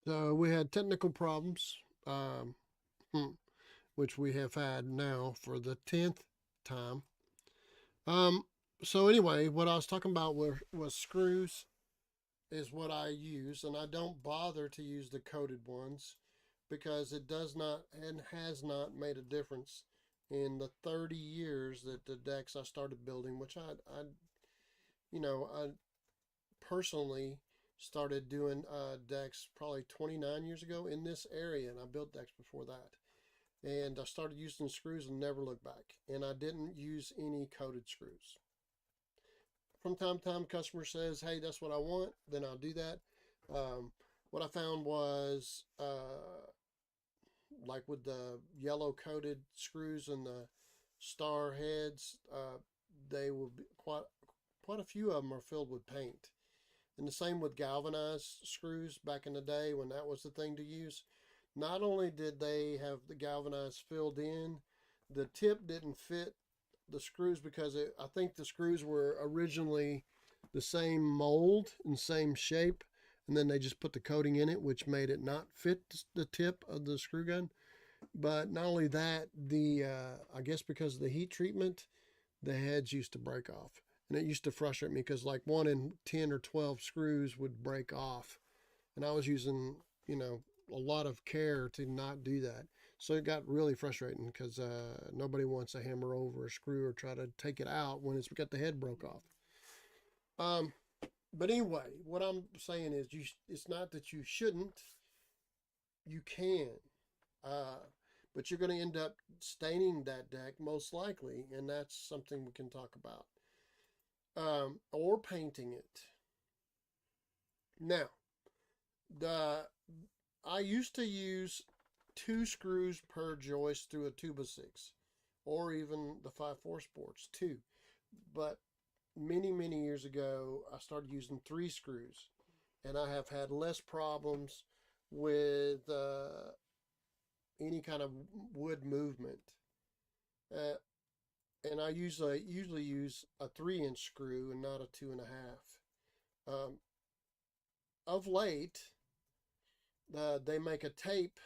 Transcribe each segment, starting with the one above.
So we had technical problems, um, hmm, which we have had now for the 10th time. Um, so anyway, what I was talking about was screws is what I use, and I don't bother to use the coated ones because it does not and has not made a difference in the 30 years that the decks I started building, which I personally started doing decks probably 29 years ago in this area, and I built decks before that. And I started using screws and never looked back. And I didn't use any coated screws. From time to time, customer says, "Hey, that's what I want," then I'll do that. What I found was, like with the yellow coated screws and the star heads, they will be quite a few of them are filled with paint. And the same with galvanized screws back in the day when that was the thing to use. Not only did they have the galvanized filled in, the tip didn't fit the screws because I think the screws were originally the same mold and same shape, and then they just put the coating in it, which made it not fit the tip of the screw gun. But not only that, the I guess because of the heat treatment, the heads used to break off. And it used to frustrate me because like 1 in 10 or 12 screws would break off. And I was using, a lot of care to not do that. So it got really frustrating because nobody wants to hammer over a screw or try to take it out when it's got the head broke off. Um, but anyway, what I'm saying is, it's not that you shouldn't, you can. Uh, but you're going to end up staining that deck most likely, and that's something we can talk about. Or painting it. Now, the I used to use two screws per joist through a 2x6, or even the 5/4 sports, two. But many, many years ago, I started using three screws, and I have had less problems with any kind of wood movement. Uh, and I usually use a 3-inch screw and not a 2.5. Um, of late, they make a tape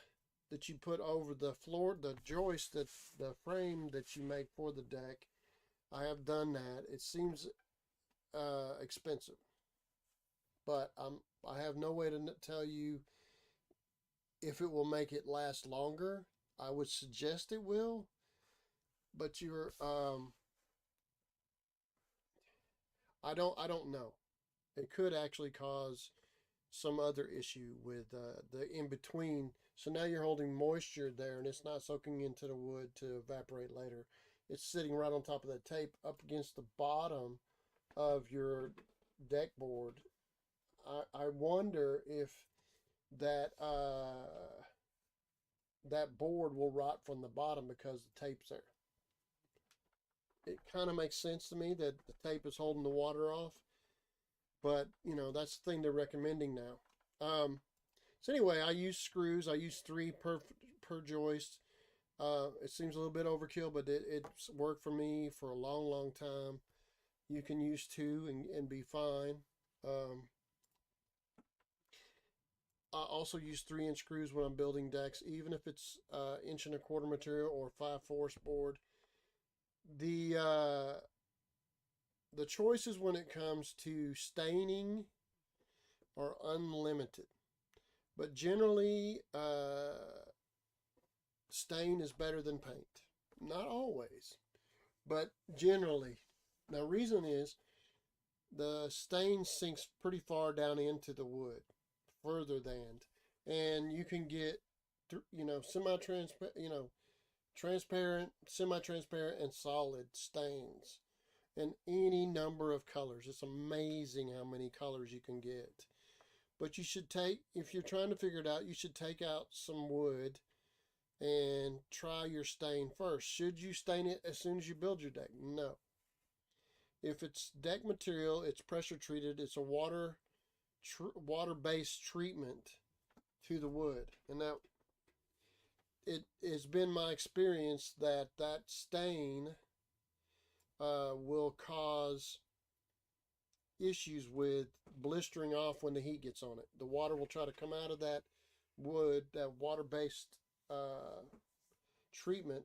that you put over the floor, the joist, that the frame that you make for the deck. I have done that. It seems expensive, but I have no way to tell you if it will make it last longer. I would suggest it will, but I don't know. It could actually cause some other issue with the in between. So now you're holding moisture there and it's not soaking into the wood to evaporate later. It's sitting right on top of that tape up against the bottom of your deck board. I wonder if that that board will rot from the bottom because the tape's there. It kind of makes sense to me that the tape is holding the water off, but that's the thing they're recommending now. So anyway, I use screws. I use three per joist. It seems a little bit overkill, but it's worked for me for a long, long time. You can use two and be fine. Um, I also use 3-inch screws when I'm building decks, even if it's 1.25 inch material or 5/4 board. The choices when it comes to staining are unlimited, but generally, stain is better than paint. Not always, but generally. The reason is the stain sinks pretty far down into the wood, further than, and you can get, semi-transparent, transparent, semi-transparent, and solid stains in any number of colors. It's amazing how many colors you can get. But if you're trying to figure it out, you should take out some wood and try your stain first. Should you stain it as soon as you build your deck? No. If it's deck material, it's pressure treated. It's a water based treatment to the wood, and now it has been my experience that stain will cause issues with blistering off when the heat gets on it. The water will try to come out of that wood, that water-based uh,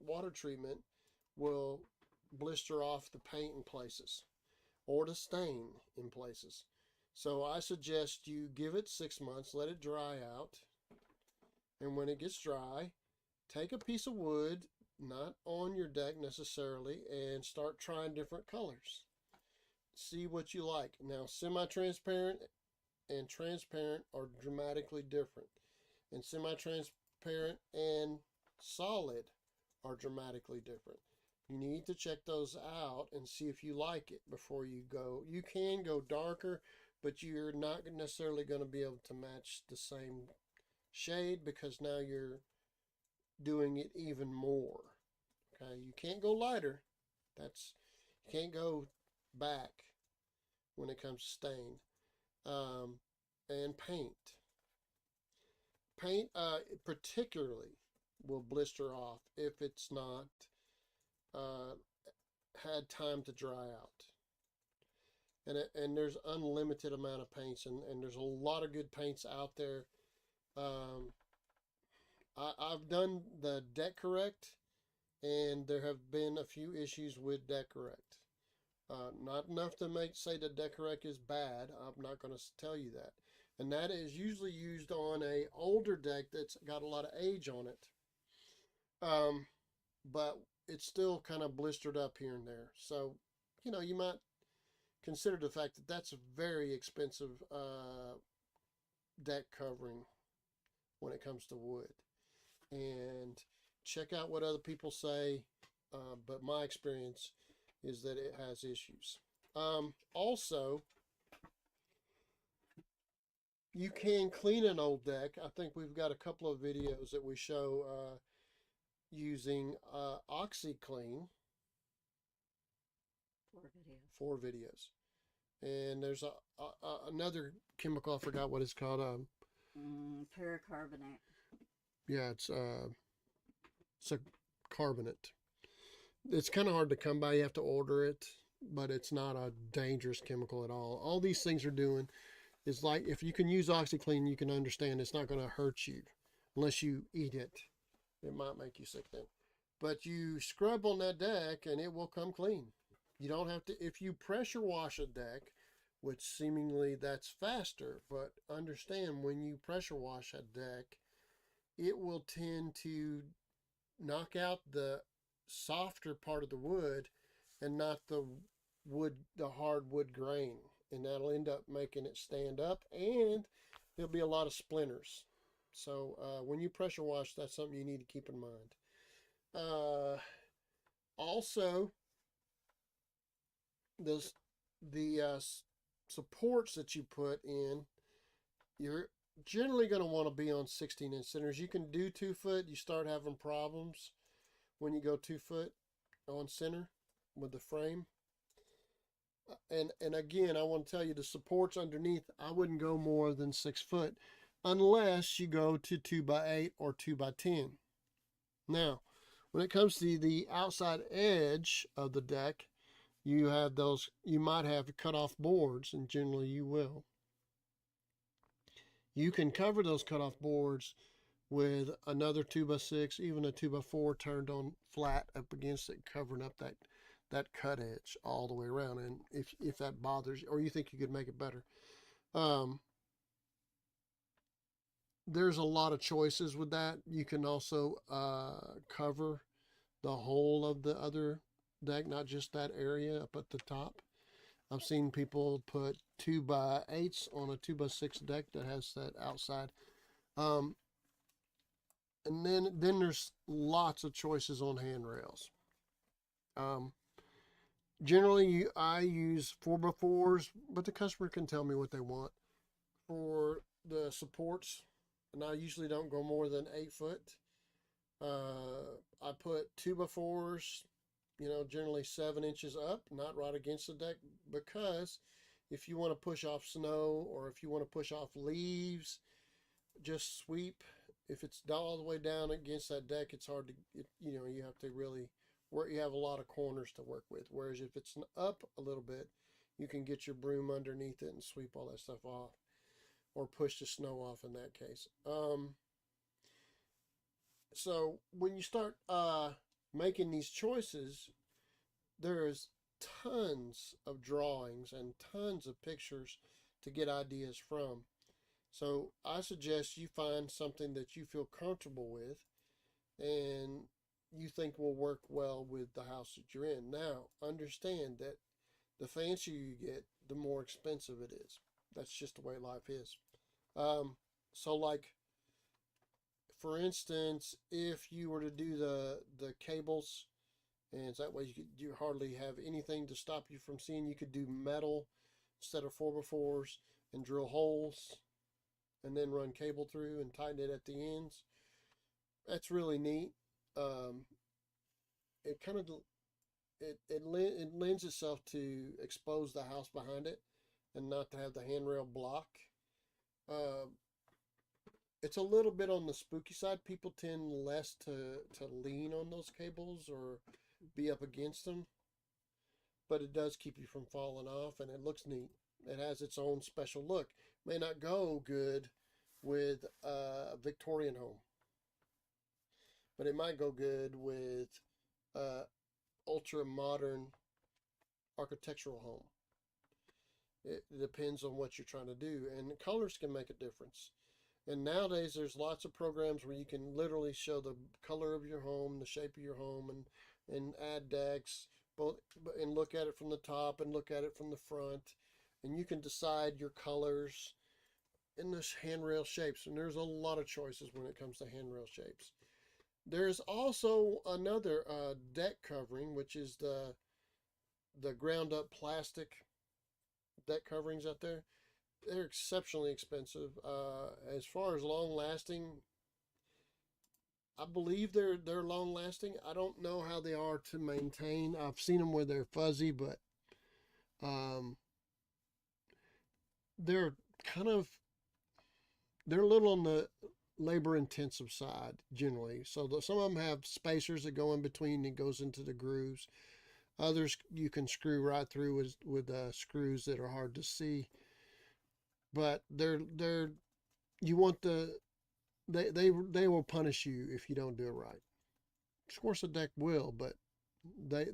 water treatment, will blister off the paint in places or to stain in places. So I suggest you give it 6 months, let it dry out, and when it gets dry, take a piece of wood, not on your deck necessarily, and start trying different colors. See what you like. Now, semi-transparent and transparent are dramatically different, and semi-transparent and solid are dramatically different. You need to check those out and see if you like it before you go. You can go darker, but you're not necessarily going to be able to match the same shade because now you're doing it even more. Okay, you can't go lighter. You can't go back when it comes to stain. And paint particularly will blister off if it's not uh, had time to dry out. And there's unlimited amount of paints, and there's a lot of good paints out there. I've done the Deck Correct, and there have been a few issues with Deck Correct. Not enough to say that Deck Correct is bad. I'm not going to tell you that. And that is usually used on a older deck that's got a lot of age on it. But it's still kind of blistered up here and there. So, you might consider the fact that that's a very expensive deck covering when it comes to wood. And check out what other people say. But my experience is that it has issues. Also, you can clean an old deck. I think we've got a couple of videos that we show using OxyClean. 4 videos. And there's another chemical, I forgot what it's called. Pericarbonate. Yeah, it's a carbonate. It's kind of hard to come by. You have to order it, but it's not a dangerous chemical at all. All these things are doing is, like, if you can use OxyClean, you can understand it's not going to hurt you unless you eat it. It might make you sick then. But you scrub on that deck and it will come clean. You don't have to, if you pressure wash a deck, which seemingly that's faster, but understand when you pressure wash a deck, it will tend to knock out the softer part of the wood and not the hard wood grain, and that'll end up making it stand up, and there'll be a lot of splinters. So when you pressure wash, that's something you need to keep in mind. Also, the supports that you put in, you're generally going to want to be on 16-inch centers. You can do 2 foot. You start having problems when you go 2 foot on center with the frame. And again, I want to tell you the supports underneath, I wouldn't go more than 6 foot unless you go to 2x8 or 2x10. Now, when it comes to the outside edge of the deck, you might have cut off boards, and generally you will. You can cover those cut off boards with another 2x6, even a 2x4 turned on flat up against it, covering up that cut edge all the way around. And if that bothers you, or you think you could make it better, there's a lot of choices with that. You can also cover the whole of the other deck, not just that area up at the top. I've seen people put 2x8s on a 2x6 deck that has that outside. And then there's lots of choices on handrails. Generally, I use 4x4s, but the customer can tell me what they want for the supports, and I usually don't go more than 8 foot. I put 2x4s, generally 7 inches up, not right against the deck, because if you want to push off snow or if you want to push off leaves, just sweep. If it's all the way down against that deck, it's hard to, you have to really work. You have a lot of corners to work with. Whereas if it's up a little bit, you can get your broom underneath it and sweep all that stuff off, or push the snow off in that case. So when you start making these choices, there's tons of drawings and tons of pictures to get ideas from. So I suggest you find something that you feel comfortable with and you think will work well with the house that you're in. Now, understand that the fancier you get, the more expensive it is. That's just the way life is. Um, so, like for instance, if you were to do the cables, and that way you hardly have anything to stop you from seeing. You could do metal instead of 4x4s and drill holes and then run cable through and tighten it at the ends. That's really neat. Um, it kind of it lends itself to expose the house behind it and not to have the handrail block. Uh, it's a little bit on the spooky side. People tend less to lean on those cables or be up against them, but it does keep you from falling off, and it looks neat. It has its own special look. May not go good with a Victorian home, but it might go good with a ultra modern architectural home. It depends on what you're trying to do, and colors can make a difference. And nowadays, there's lots of programs where you can literally show the color of your home, the shape of your home, and add decks, both and look at it from the top and look at it from the front, and you can decide your colors in the handrail shapes. And there's a lot of choices when it comes to handrail shapes. There's also another deck covering, which is the ground up plastic deck coverings out there. They're exceptionally expensive. As far as long lasting, I believe they're long lasting. I don't know how they are to maintain. I've seen them where they're fuzzy, but um, they're kind of they're a little on the labor intensive side generally. So some of them have spacers that go in between and goes into the grooves. Others you can screw right through with screws that are hard to see. But they're you want they will punish you if you don't do it right. Of course, the deck will, but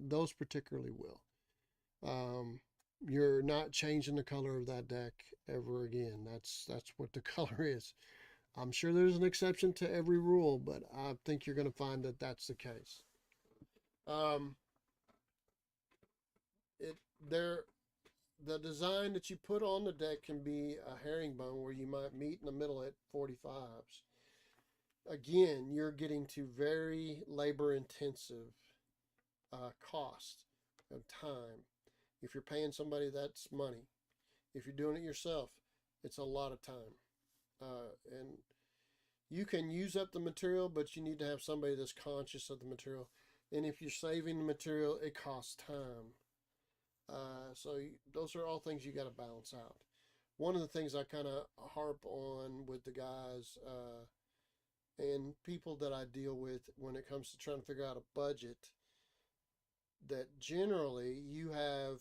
those particularly will. Um, you're not changing the color of that deck ever again. That's what the color is. I'm sure there's an exception to every rule, but I think you're going to find that that's the case. Um, it there the design that you put on the deck can be a herringbone where you might meet in the middle at 45s. Again, you're getting to very labor intensive cost of time. If you're paying somebody, that's money. If you're doing it yourself, it's a lot of time. And you can use up the material, but you need to have somebody that's conscious of the material. And if you're saving the material, it costs time. So those are all things you got to balance out. One of the things I kind of harp on with the guys and people that I deal with when it comes to trying to figure out a budget, that generally you have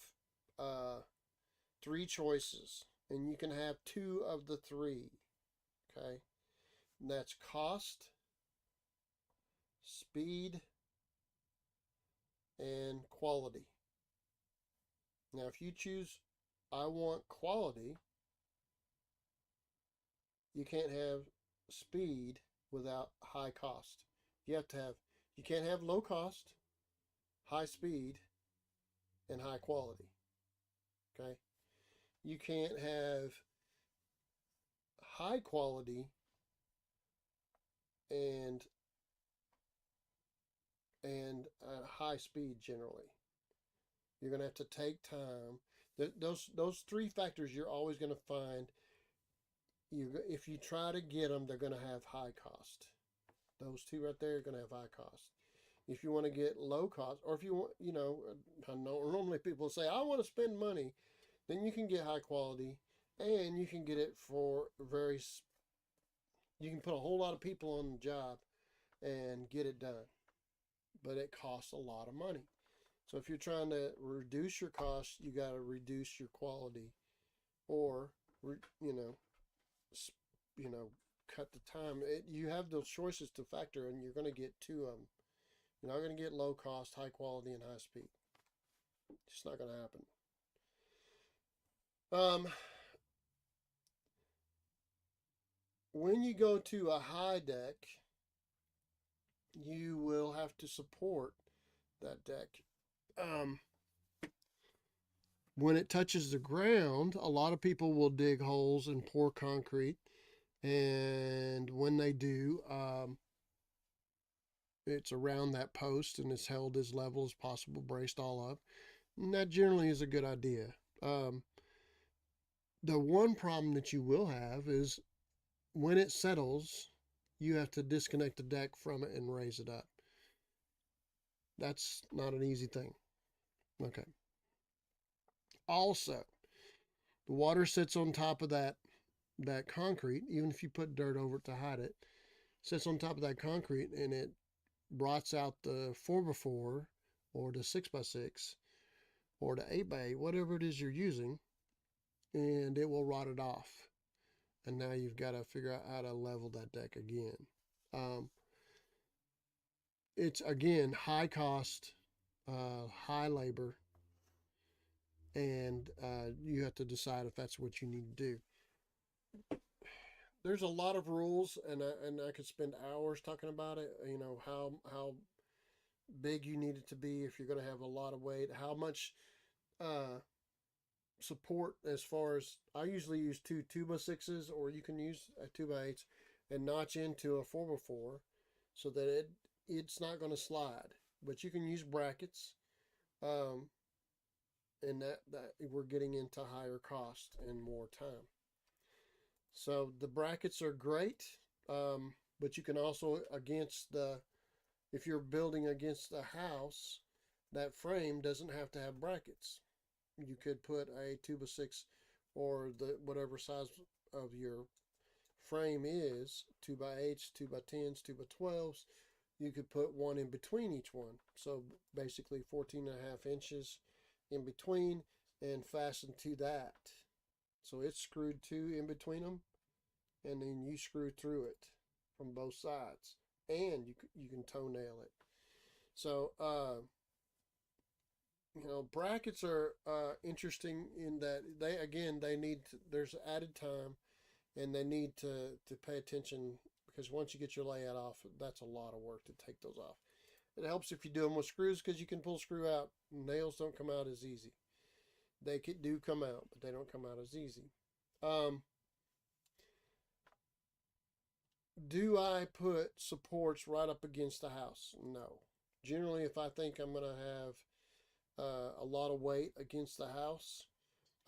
three choices, and you can have two of the three. Okay, and that's cost, speed, and quality. Now, if you choose, I want quality, you can't have speed without high cost. You have to have, you can't have low cost, high speed, and high quality. Okay, you can't have high quality and high speed generally. You're going to have to take time. Those three factors you're always going to find. If you try to get them, they're going to have high cost. Those two right there are going to have high cost. If you want to get low cost, or if you want, I know normally people say I want to spend money, then you can get high quality, and you can get it for very. You can put a whole lot of people on the job and get it done, but it costs a lot of money. So if you're trying to reduce your costs, you got to reduce your quality, or you know, you know, cut the time. You have those choices to factor, and you're going to get two of them. You're not going to get low cost, high quality, and high speed. It's just not going to happen. When you go to a high deck, you will have to support that deck. When it touches the ground, a lot of people will dig holes and pour concrete. And when they do, it's around that post and it's held as level as possible, braced all up. And that generally is a good idea. The one problem that you will have is when it settles, you have to disconnect the deck from it and raise it up. That's not an easy thing. Okay. Also, the water sits on top of that concrete, even if you put dirt over it to hide it, sits on top of that concrete and it rots out the 4x4 or the 6x6 or the 8x8, whatever it is you're using, and it will rot it off. And now you've got to figure out how to level that deck again. It's, again, high cost, high labor, and you have to decide if that's what you need to do. There's a lot of rules, and I could spend hours talking about it. You know, how big you need it to be if you're going to have a lot of weight, how much support, as far as I usually use 2x6s, or you can use 2x8s and notch into a 4x4 so that it's not going to slide. But you can use brackets, and that we're getting into higher cost and more time. So the brackets are great, but you can also, if you're building against a house, that frame doesn't have to have brackets. You could put a 2x6 or whatever size of your frame is, 2x8s, 2x10s, 2x12s. You could put one in between each one. So basically 14.5 inches in between and fasten to that. So it's screwed to in between them, and then you screw through it from both sides, and you can toenail it. So brackets are interesting in that they need there's added time, and they need to pay attention, because once you get your layout off, that's a lot of work to take those off. It helps if you do them with screws, because you can pull screw out. Nails don't come out as easy. They do come out, but they don't come out as easy. Do I put supports right up against the house? No. Generally, if I think I'm going to have a lot of weight against the house,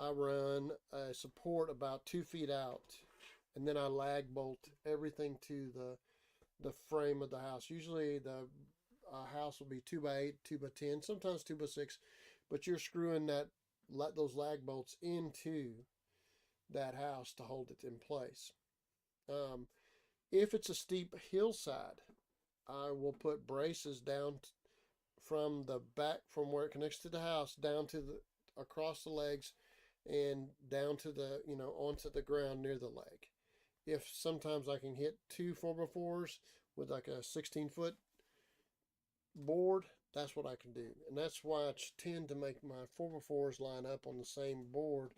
I run a support about 2 feet out, and then I lag bolt everything to the frame of the house. Usually the house will be 2x8, 2x10, sometimes 2x6, but you're screwing those lag bolts into that house to hold it in place. If it's a steep hillside, I will put braces down from the back, from where it connects to the house, down to across the legs, and down to onto the ground near the leg. If sometimes I can hit 2 4x4s with like a 16-foot board, that's what I can do. And that's why I tend to make my 4x4s line up on the same board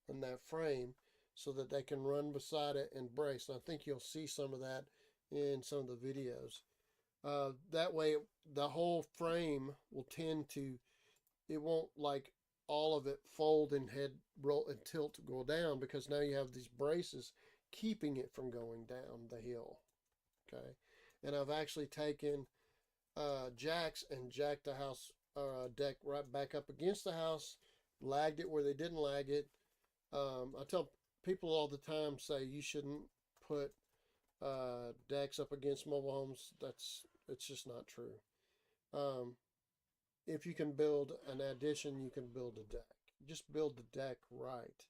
on that frame, so that they can run beside it and brace. And I think you'll see some of that in some of the videos. That way, the whole frame will it won't like all of it fold and roll and tilt to go down, because now you have these braces keeping it from going down the hill. Okay. And I've actually taken jacks and jacked the house deck right back up against the house, lagged it where they didn't lag it. I tell people all the time, say you shouldn't put decks up against mobile homes. It's just not true. If you can build an addition, you can build a deck. Just build the deck right,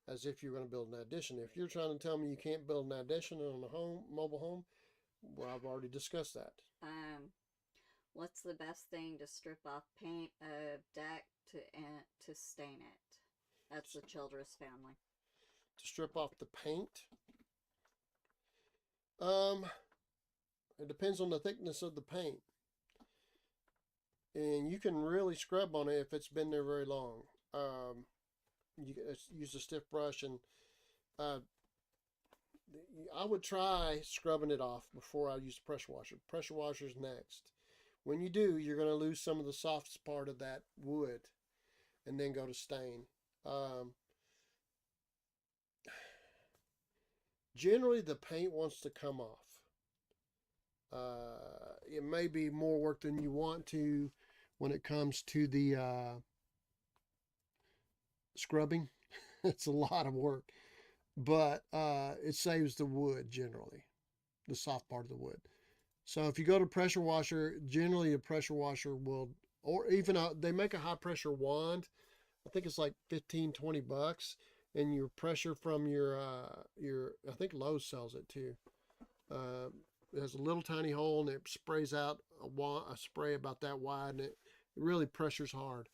as if you're going to build an addition. If you're trying to tell me you can't build an addition on a mobile home, well, I've already discussed that. What's the best thing to strip off paint of deck to stain it? That's the Childress family. To strip off the paint, Um, it depends on the thickness of the paint, and you can really scrub on it if it's been there very long. Um, you use a stiff brush, and uh, I would try scrubbing it off before I use the pressure washer. Pressure washer's next. When you do, you're going to lose some of the softest part of that wood, and then go to stain. Um, Generally, the paint wants to come off. It may be more work than you want to when it comes to the scrubbing. It's a lot of work, but it saves the wood generally, the soft part of the wood. So if you go to pressure washer, generally a pressure washer will, or even they make a high pressure wand. I think it's like 15, $20, and your pressure from your I think Lowe's sells it too. Uh, it has a little tiny hole and it sprays out a spray about that wide, and it really pressures hard.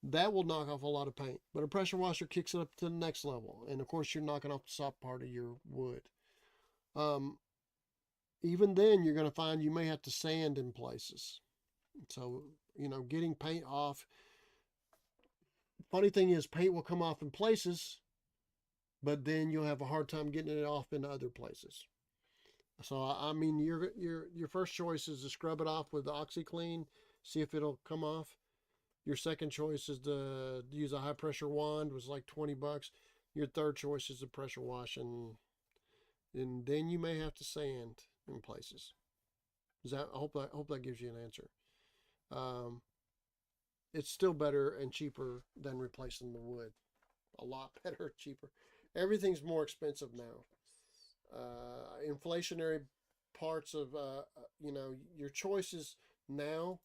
That will knock off a lot of paint, but a pressure washer kicks it up to the next level, and of course you're knocking off the soft part of your wood. Um, Even then, you're going to find you may have to sand in places. So getting paint off. Funny thing is, paint will come off in places, but then you'll have a hard time getting it off in other places. So I mean, your first choice is to scrub it off with OxyClean, see if it'll come off. Your second choice is to use a high pressure wand, was like $20. Your third choice is to pressure wash, and then you may have to sand in places. I hope that gives you an answer. Um, it's still better and cheaper than replacing the wood. A lot better, cheaper. Everything's more expensive now. Inflationary parts of your choices now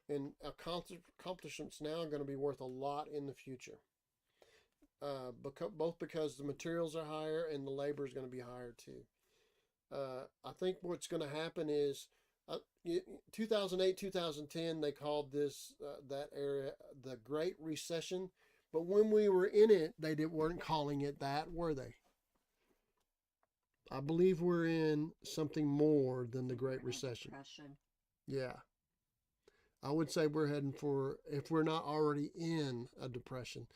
and accomplishments now are going to be worth a lot in the future. Both because the materials are higher and the labor is going to be higher too. I think what's going to happen is 2008, 2010, they called that area the Great Recession. But when we were in it, weren't calling it that, were they? I believe we're in something more than the Great Recession. Depression. Yeah. I would say we're heading for, if we're not already in a depression.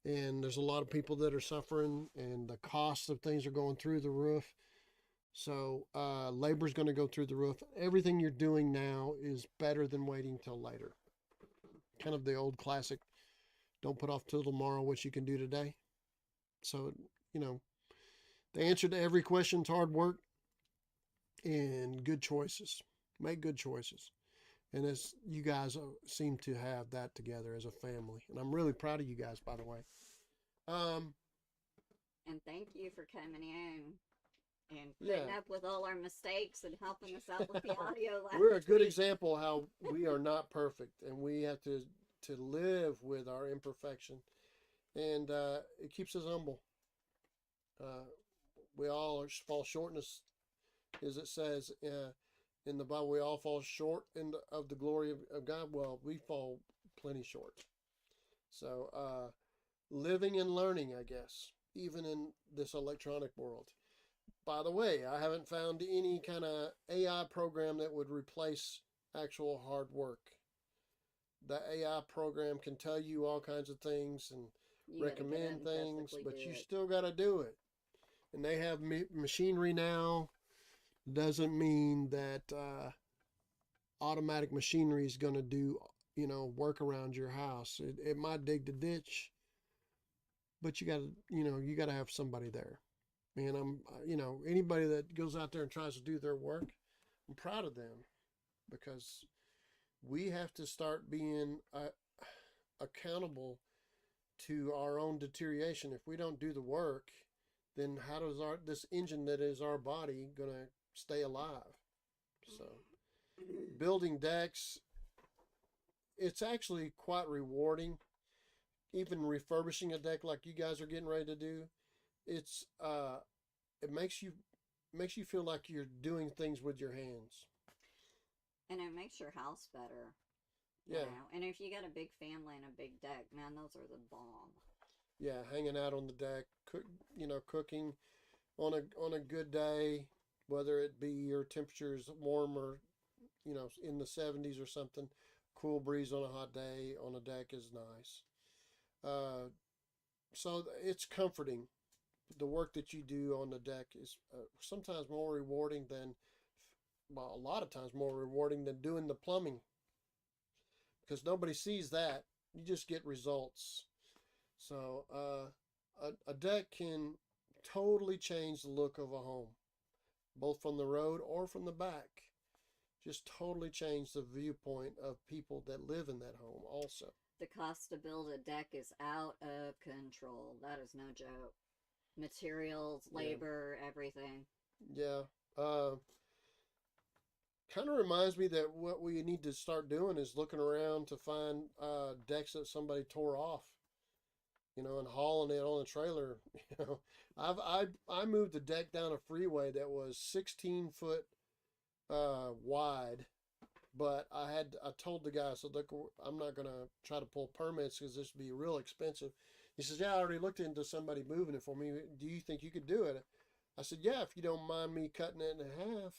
And there's a lot of people that are suffering, and the costs of things are going through the roof. So labor's going to go through the roof. Everything you're doing now is better than waiting till later. Kind of the old classic, don't put off till tomorrow what you can do today. So, the answer to every question is hard work and good choices. Make good choices. And as you guys seem to have that together as a family. And I'm really proud of you guys, by the way. And thank you for coming in and putting up with all our mistakes and helping us out with the audio. We're a good example how we are not perfect, and we have to live with our imperfection. And it keeps us humble. We all fall short, as it says in the Bible, we all fall short of the glory of God. Well, we fall plenty short. So living and learning, I guess, even in this electronic world. By the way, I haven't found any kind of AI program that would replace actual hard work. The AI program can tell you all kinds of things and recommend things, but you still got to do it. And they have machinery now. Doesn't mean that automatic machinery is going to do, work around your house. It might dig the ditch, but you got to have somebody there. And anybody that goes out there and tries to do their work, I'm proud of them, because we have to start being accountable to our own deterioration. If we don't do the work, then how does this engine that is our body gonna stay alive? So building decks, it's actually quite rewarding. Even refurbishing a deck like you guys are getting ready to do, it makes you feel like you're doing things with your hands. And it makes your house better. Yeah. And if you got a big family and a big deck, man, those are the bomb. Yeah, hanging out on the deck, cooking on a good day, whether it be your temperature's warm or, in the 70s or something. Cool breeze on a hot day on a deck is nice. Uh, so it's comforting. The work that you do on the deck is sometimes more rewarding than, well, a lot of times more rewarding than doing the plumbing, because nobody sees that. You just get results. So a deck can totally change the look of a home, both from the road or from the back. Just totally change the viewpoint of people that live in that home also. The cost to build a deck is out of control. That is no joke. Materials, labor, everything. Yeah. Kind of reminds me that what we need to start doing is looking around to find decks that somebody tore off, and hauling it on a trailer. You know, I moved a deck down a freeway that was 16 foot wide, but I told the guy, I said, look, I'm not gonna try to pull permits because this would be real expensive. He says, yeah, I already looked into somebody moving it for me. Do you think you could do it? I said, yeah, if you don't mind me cutting it in half,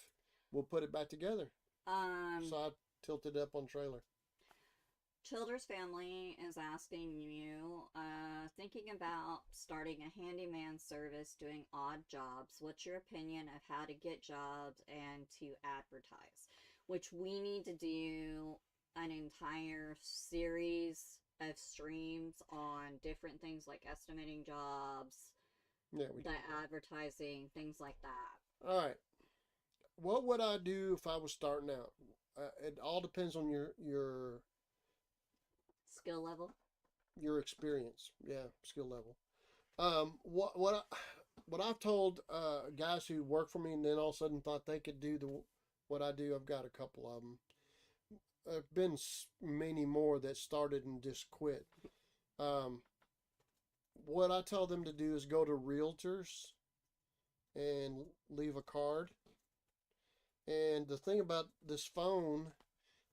we'll put it back together. So I tilted up on trailer. Childers family is asking you, thinking about starting a handyman service, doing odd jobs. What's your opinion of how to get jobs and to advertise? Which we need to do an entire series of streams on different things like estimating jobs, Yeah, the advertising, things like that. All right. What would I do if I was starting out? It all depends on your Skill level. your experience. Yeah, skill level. What I've told guys who work for me and then all of a sudden thought they could do what I do. I've got a couple of them. There've been many more that started and just quit. Um, what I tell them to do is go to realtors and leave a card. And the thing about this phone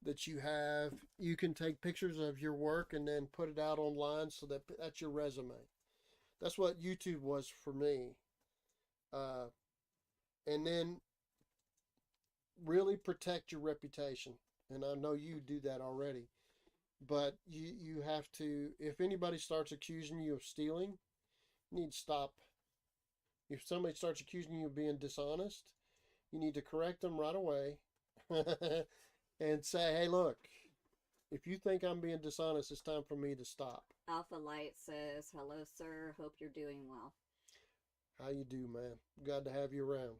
that you have, you can take pictures of your work and then put it out online, so that's your resume. That's what YouTube was for me. And then really protect your reputation. And I know you do that already. But you have to, if anybody starts accusing you of stealing, you need to stop. If somebody starts accusing you of being dishonest, you need to correct them right away and say, hey, look, if you think I'm being dishonest, it's time for me to stop. Alpha Light says, hello, sir. Hope you're doing well. How you do, man? Glad to have you around.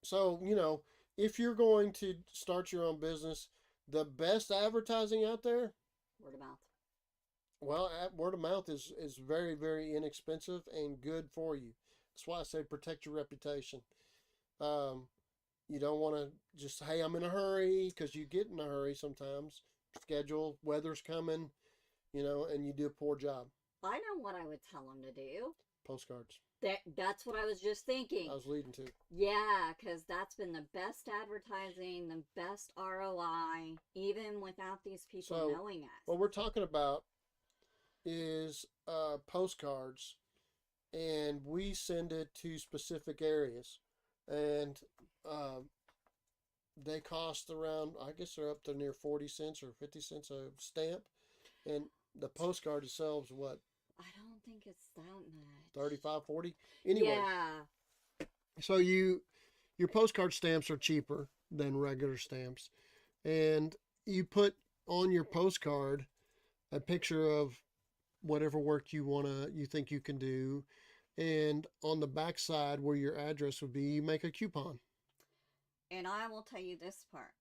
So, if you're going to start your own business, the best advertising out there? Word of mouth. Well, word of mouth is very, very inexpensive and good for you. That's why I say protect your reputation. You don't want to just, hey, I'm in a hurry, because you get in a hurry sometimes. Schedule, weather's coming, and you do a poor job. I know what I would tell them to do. Postcards. That's what I was just thinking. I was leading to. Yeah, because that's been the best advertising, the best ROI, even without these people knowing us. What we're talking about is postcards, and we send it to specific areas, and they cost around, I guess they're up to near 40 cents or 50 cents a stamp, and the postcard itself is what? I don't think it's that much. 35, 40? Anyway. Yeah. So your postcard stamps are cheaper than regular stamps, and you put on your postcard a picture of whatever work you think you can do, and on the back side where your address would be, you make a coupon. And I will tell you this part.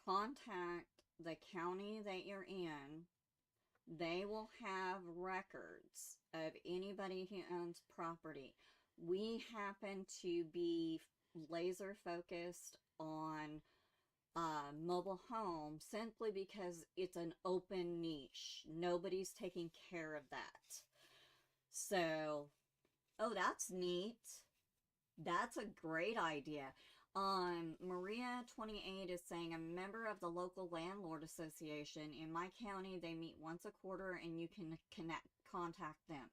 Contact the county that you're in. They will have records of anybody who owns property. We happen to be laser focused on mobile home simply because it's an open niche. Nobody's taking care of that. So, that's neat. That's a great idea. Maria 28 is saying, a member of the local landlord association in my county. They meet once a quarter, and you can contact them.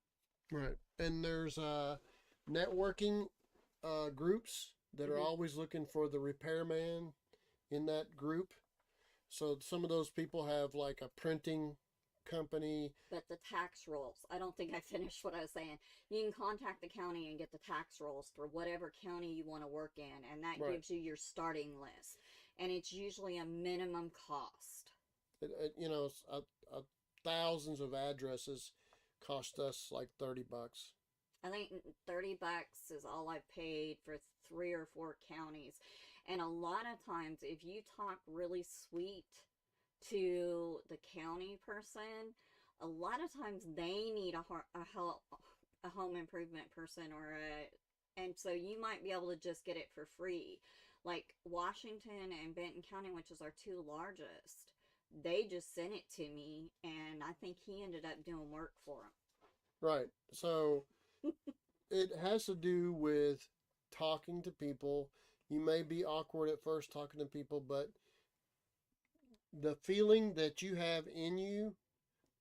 Right, and there's networking groups that are Hmm. always looking for the repairman in that group. So some of those people have like a printing company. But the tax rolls, I don't think I finished what I was saying. You can contact the county and get the tax rolls for whatever county you want to work in, and that Right. gives you your starting list. And it's usually a minimum cost. You know, thousands of addresses cost us like $30. I think $30 is all I paid for 3 or 4 counties. And a lot of times, if you talk really sweet to the county person, a lot of times they need a home improvement person or a, and so you might be able to just get it for free. Like Washington and Benton County, which is our two largest, they just sent it to me, and I think he ended up doing work for Right. So it has to do with talking to people. You may be awkward at first talking to people, but the feeling that you have in you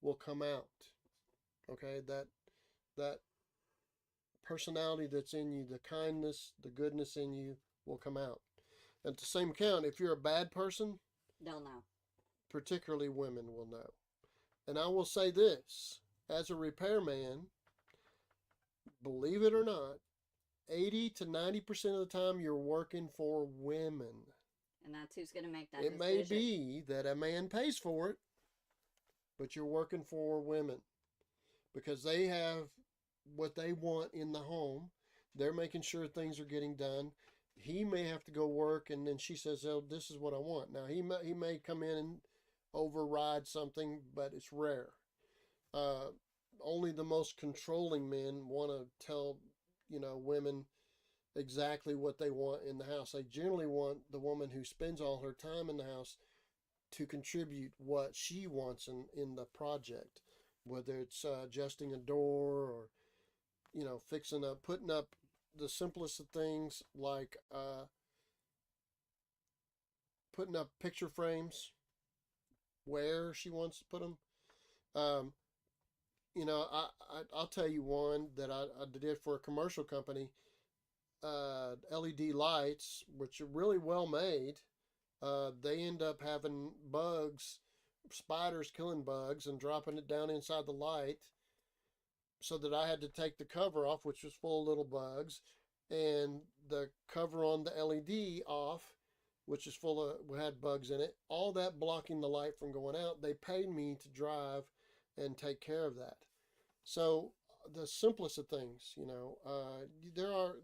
will come out. Okay, that personality that's in you, the kindness, the goodness in you will come out. At the same count, if you're a bad person, them. They'll know. particularly women will know. And I will say this, as a repairman, believe it or not, 80 to 90% of the time you're working for women. And that's who's going to make that It may decision. be that a man pays for it, but you're working for women because they have what they want in the home. They're making sure things are getting done. He may have to go work, and then she says, "Oh, this is what I want." Now he may come in and override something, but it's rare. Uh, Only the most controlling men want to tell women exactly what they want in the house. They generally want the woman who spends all her time in the house to contribute what she wants in the project, whether it's adjusting a door or fixing up, putting up the simplest of things like putting up picture frames where she wants to put them. Um, I'll tell you one that I did for a commercial company. LED lights, which are really well made, they end up having bugs, spiders killing bugs and dropping it down inside the light, so that I had to take the cover off, which was full of little bugs, and the cover on the LED off, which is full of had bugs in it. All that blocking the light from going out. They paid me to drive and take care of that. So the simplest of things, there'll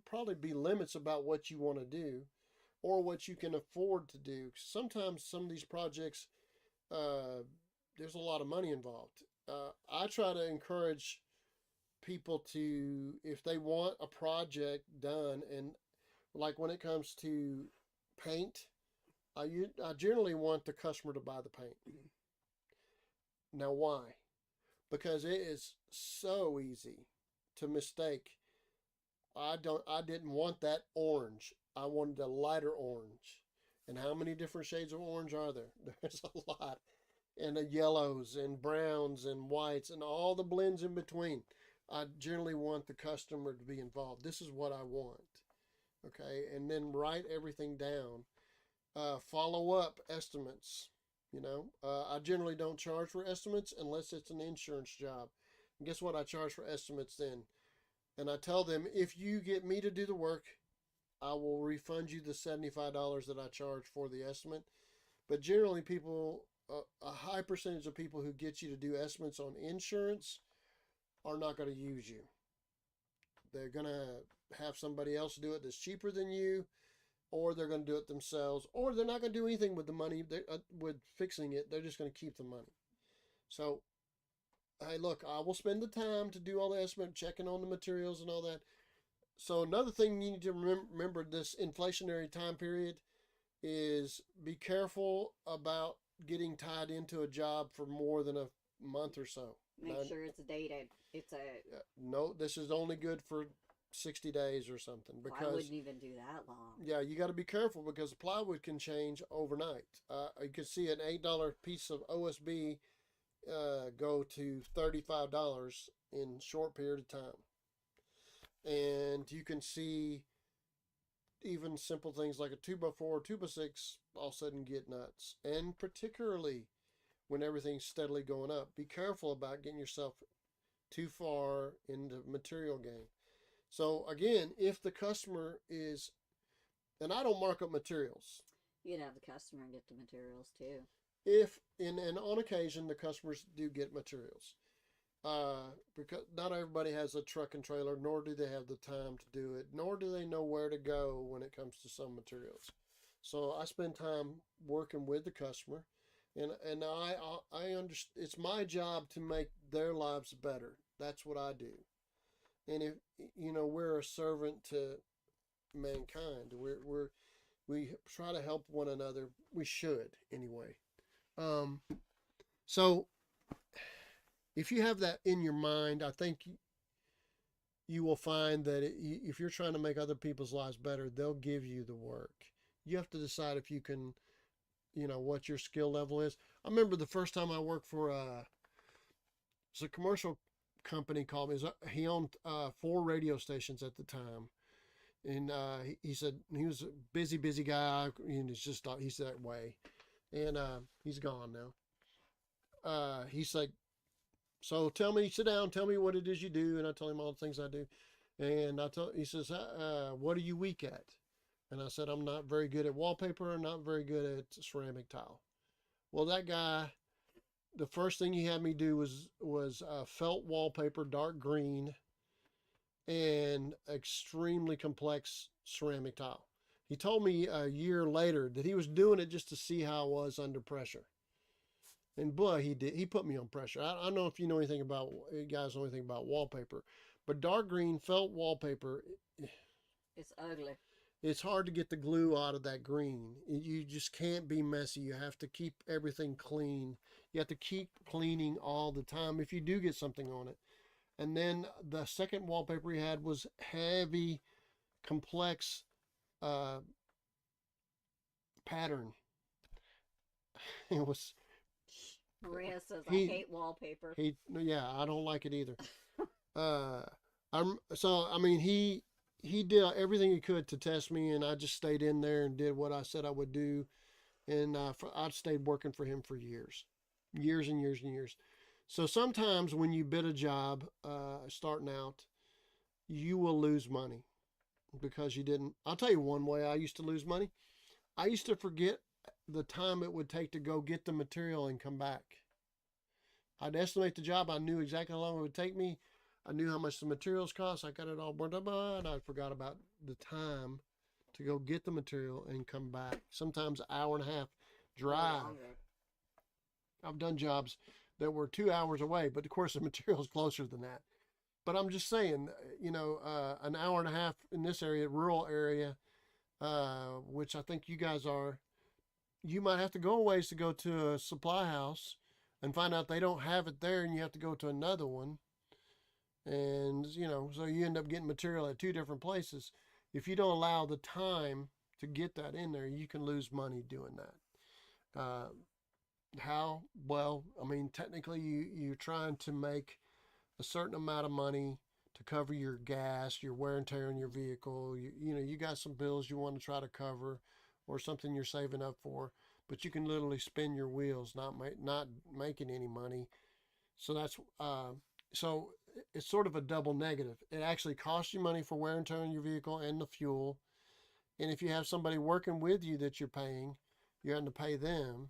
probably be limits about what you want to do or what you can afford to do. Sometimes some of these projects, uh, there's a lot of money involved. I try to encourage people to, if they want a project done, and like when it comes to paint, I generally want the customer to buy the paint. Now, why? Because it is so easy to mistake. I didn't want that orange. I wanted a lighter orange. And how many different shades of orange are there? There's a lot. And the yellows and browns and whites and all the blends in between. I generally want the customer to be involved. This is what I want. Okay. And then write everything down. Follow up estimates. I generally don't charge for estimates unless it's an insurance job. And guess what? I charge for estimates then. And I tell them, if you get me to do the work, I will refund you the $75 that I charge for the estimate. But generally, a high percentage of people who get you to do estimates on insurance are not going to use you. They're going to have somebody else do it that's cheaper than you, or they're going to do it themselves, or they're not going to do anything with the money, with fixing it. They're just going to keep the money. So, hey, look, I will spend the time to do all the estimate, checking on the materials and all that. So another thing you need to remember this inflationary time period is be careful about getting tied into a job for more than a month or so. Make sure it's dated. It's a. No, this is only good for 60 days or something, I because wouldn't even do that long. yeah, you got to be careful because plywood can change overnight. You can see an $8 piece of OSB go to $35 in a short period of time. and you can see even simple things like a 2x4, 2x6 all of a sudden get nuts. And particularly when everything's steadily going up, be careful about getting yourself too far into material game. So again, if the customer is, and I don't mark up materials. You'd have the customer get the materials too. If and on occasion the customers do get materials, because not everybody has a truck and trailer, nor do they have the time to do it, nor do they know where to go when it comes to some materials. So I spend time working with the customer, and I understand it's my job to make their lives better. That's what I do. And if we're a servant to mankind. We try to help one another. We should anyway. Um, so if you have that in your mind, I think you will find that if you're trying to make other people's lives better, they'll give you the work. You have to decide if you can, what your skill level is. I remember the first time I worked for it's a commercial company called me. He owned 4 radio stations at the time. And he said he was a busy guy. And it's just he's that way, and he's gone now. He's like, so tell me, sit down, tell me what it is you do, and I tell him all the things I do, and he says, what are you weak at? And I said, I'm not very good at wallpaper, and not very good at ceramic tile. Well, that guy, the first thing he had me do was felt wallpaper, dark green, and extremely complex ceramic tile. He told me a year later that he was doing it just to see how I was under pressure. And boy, he did. He put me on pressure. I don't know if you guys know anything about wallpaper, but dark green felt wallpaper, it's ugly. It's hard to get the glue out of that green. You just can't be messy. You have to keep everything clean. You have to keep cleaning all the time if you do get something on it. And then the second wallpaper he had was heavy, complex pattern. It was. Maria says, I hate wallpaper. Yeah, I don't like it either. He did everything he could to test me, and I just stayed in there and did what I said I would do. And I stayed working for him for years and years and years. So sometimes when you bid a job starting out, you will lose money because you didn't. I'll tell you one way I used to lose money. I used to forget the time it would take to go get the material and come back. I'd estimate the job. I knew exactly how long it would take me. I knew how much the materials cost. I got it all burned up, and I forgot about the time to go get the material and come back. Sometimes an hour and a half drive. I've done jobs that were 2 hours away, but of course the material is closer than that. But I'm just saying, an hour and a half in this area, rural area, which I think you guys are, you might have to go a ways to go to a supply house and find out they don't have it there, and you have to go to another one. And, so you end up getting material at 2 different places. If you don't allow the time to get that in there, you can lose money doing that. How? Well, technically you're trying to make a certain amount of money to cover your gas, your wear and tear on your vehicle. You got some bills you want to try to cover, or something you're saving up for, but you can literally spin your wheels, not making any money. So that's so it's sort of a double negative. It actually costs you money for wear and tear on your vehicle and the fuel. And if you have somebody working with you that you're paying, you're having to pay them.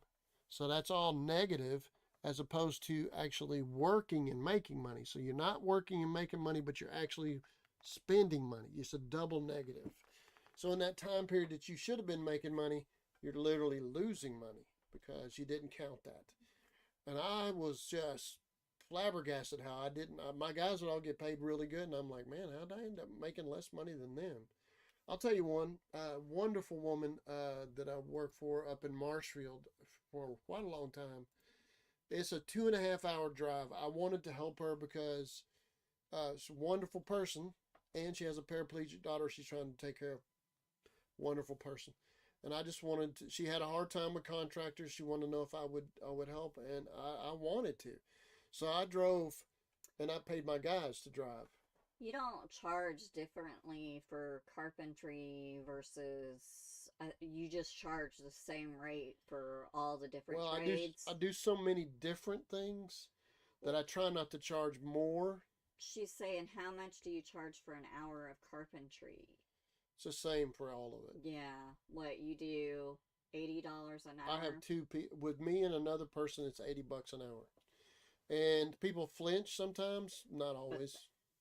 So that's all negative, as opposed to actually working and making money. So you're not working and making money, but you're actually spending money. It's a double negative. So in that time period that you should have been making money, you're literally losing money because you didn't count that. And I was just flabbergasted how I didn't. My guys would all get paid really good, and I'm like, man, how did I end up making less money than them? I'll tell you one wonderful woman that I worked for up in Marshfield for quite a long time. It's a 2.5 hour drive. I wanted to help her because she's a wonderful person, and she has a paraplegic daughter she's trying to take care of. Wonderful person. And I just wanted to, she had a hard time with contractors. She wanted to know if I would help, and I wanted to. So I drove, and I paid my guys to drive. You don't charge differently for carpentry versus you just charge the same rate for all the different Well, I trades. do so many different things that Well, I try not to charge more. she's saying, how much do you charge for an hour of carpentry? It's the same for all of it. Yeah, what you do, $80 an I have hour. two people with me and another person. It's $80 an hour, and people flinch sometimes. Not But always.